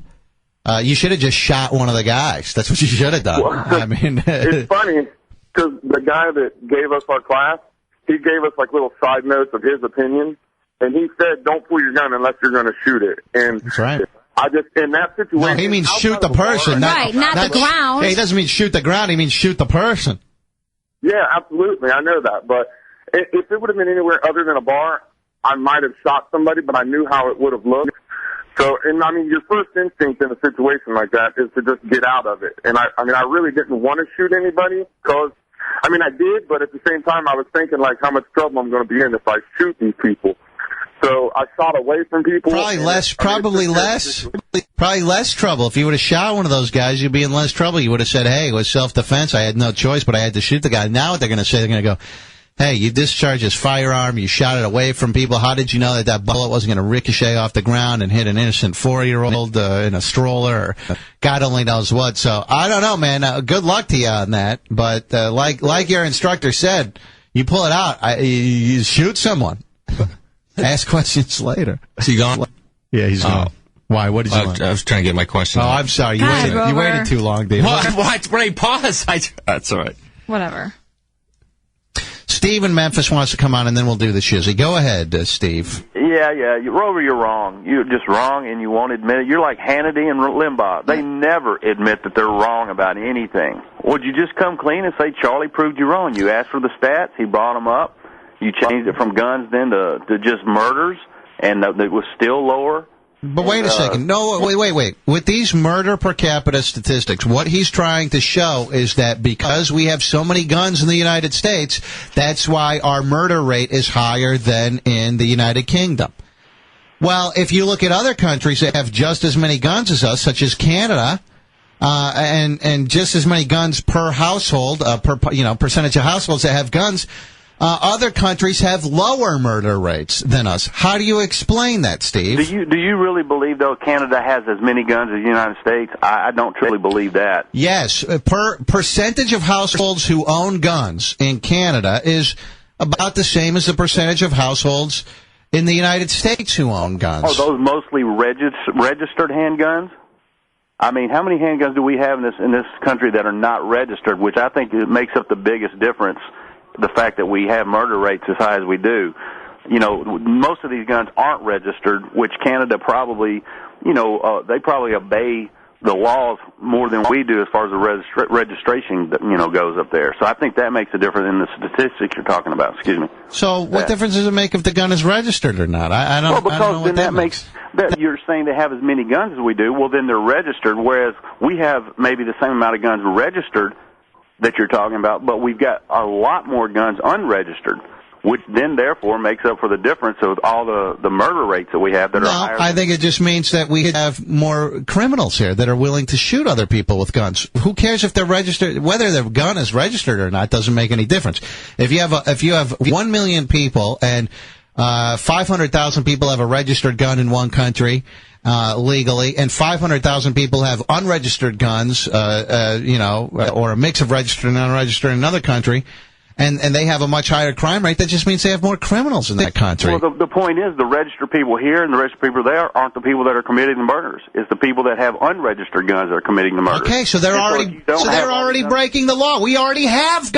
You should have just shot one of the guys. That's what you should have done. Well, I mean, it's funny because the guy that gave us our class, he gave us like little side notes of his opinion, and he said, "Don't pull your gun unless you're going to shoot it." And that's right. I just, in that situation... No, he means shoot the person. Right, not the ground. Yeah, he doesn't mean shoot the ground. He means shoot the person. Yeah, absolutely. I know that. But if it would have been anywhere other than a bar, I might have shot somebody, but I knew how it would have looked. So, and I mean, your first instinct in a situation like that is to just get out of it. And I really didn't want to shoot anybody because, I mean, I did, but at the same time, I was thinking, like, how much trouble I'm going to be in if I shoot these people. So I shot away from people. Probably less trouble. If you would have shot one of those guys, you'd be in less trouble. You would have said, hey, it was self-defense. I had no choice, but I had to shoot the guy. Now what they're going to say, they're going to go, hey, you discharged his firearm. You shot it away from people. How did you know that bullet wasn't going to ricochet off the ground and hit an innocent 4-year-old in a stroller or God only knows what? So I don't know, man. Good luck to you on that. But like your instructor said, you pull it out. You shoot someone. Ask questions later. Is he gone? Yeah, he's gone. Why? What did you want? I was trying to get my question. Oh, I'm sorry. You waited too long, Dave. What? Ray, pause. That's all right. Whatever. Steve in Memphis wants to come on, and then we'll do the shizzy. Go ahead, Steve. Yeah. Rover, you're wrong. You're just wrong, and you won't admit it. You're like Hannity and Limbaugh. They never admit that they're wrong about anything. Would you just come clean and say Charlie proved you wrong? You asked for the stats. He brought them up. You changed it from guns then to just murders, and it was still lower. But wait a second. No, wait. With these murder per capita statistics, what he's trying to show is that because we have so many guns in the United States, that's why our murder rate is higher than in the United Kingdom. Well, if you look at other countries that have just as many guns as us, such as Canada, and just as many guns per household, percentage of households that have guns, other countries have lower murder rates than us. How do you explain that, Steve? Do you really believe, though, Canada has as many guns as the United States? I don't truly believe that. Yes. Per percentage of households who own guns in Canada is about the same as the percentage of households in the United States who own guns. Are those mostly registered handguns? I mean, how many handguns do we have in this country that are not registered, which I think it makes up the biggest difference, the fact that we have murder rates as high as we do. You know, most of these guns aren't registered, which Canada probably, they probably obey the laws more than we do as far as the registration, goes up there. So I think that makes a difference in the statistics you're talking about. Excuse me. So what difference does it make if the gun is registered or not? I don't know. Well, because then that makes that you're saying they have as many guns as we do. Well, then they're registered, whereas we have maybe the same amount of guns registered that you're talking about, but we've got a lot more guns unregistered, which then therefore makes up for the difference of all the murder rates that we have that are higher. I think it just means that we have more criminals here that are willing to shoot other people with guns. Who cares if they're registered? Whether their gun is registered or not doesn't make any difference. If you have 1 million people and 500,000 people have a registered gun in one country legally, and 500,000 people have unregistered guns, or a mix of registered and unregistered in another country. And they have a much higher crime rate. That just means they have more criminals in that country. Well, the point is the registered people here and the registered people there aren't the people that are committing the murders. It's the people that have unregistered guns that are committing the murders. Okay, so they're already breaking the law. We already have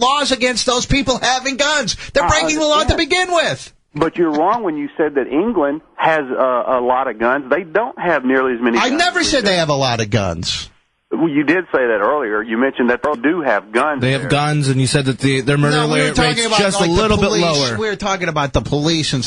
laws against those people having guns. They're breaking the law to begin with. But you're wrong when you said that England has a lot of guns. They don't have nearly as many guns. I never said they have a lot of guns. Well, you did say that earlier. You mentioned that they do have guns. They have guns, and you said that their murder rate is just a little bit lower. We were talking about the police, and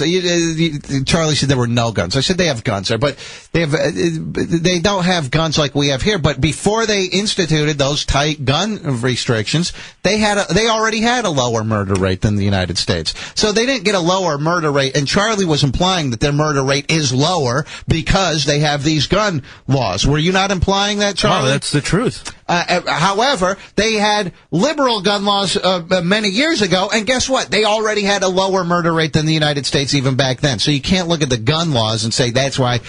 Charlie said there were no guns. I said they have guns there, but they don't have guns like we have here. But before they instituted those tight gun restrictions, they already had a lower murder rate than the United States. So they didn't get a lower murder rate, and Charlie was implying that their murder rate is lower because they have these gun laws. Were you not implying that, Charlie? Oh, that's the truth. However, they had liberal gun laws many years ago, and guess what? They already had a lower murder rate than the United States even back then. So you can't look at the gun laws and say that's why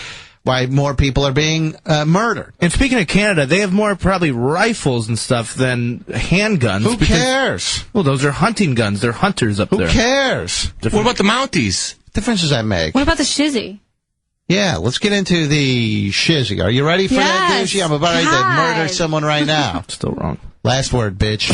more people are being murdered. And speaking of Canada, they have more probably rifles and stuff than handguns. Who cares? Well, those are hunting guns. They're hunters up there. Who cares? What about the Mounties? What difference does that make? What about the shizzy? Yeah, let's get into the shizzy. Are you ready for that, douchey? I'm about ready to murder someone right now. Still wrong. Last word, bitch.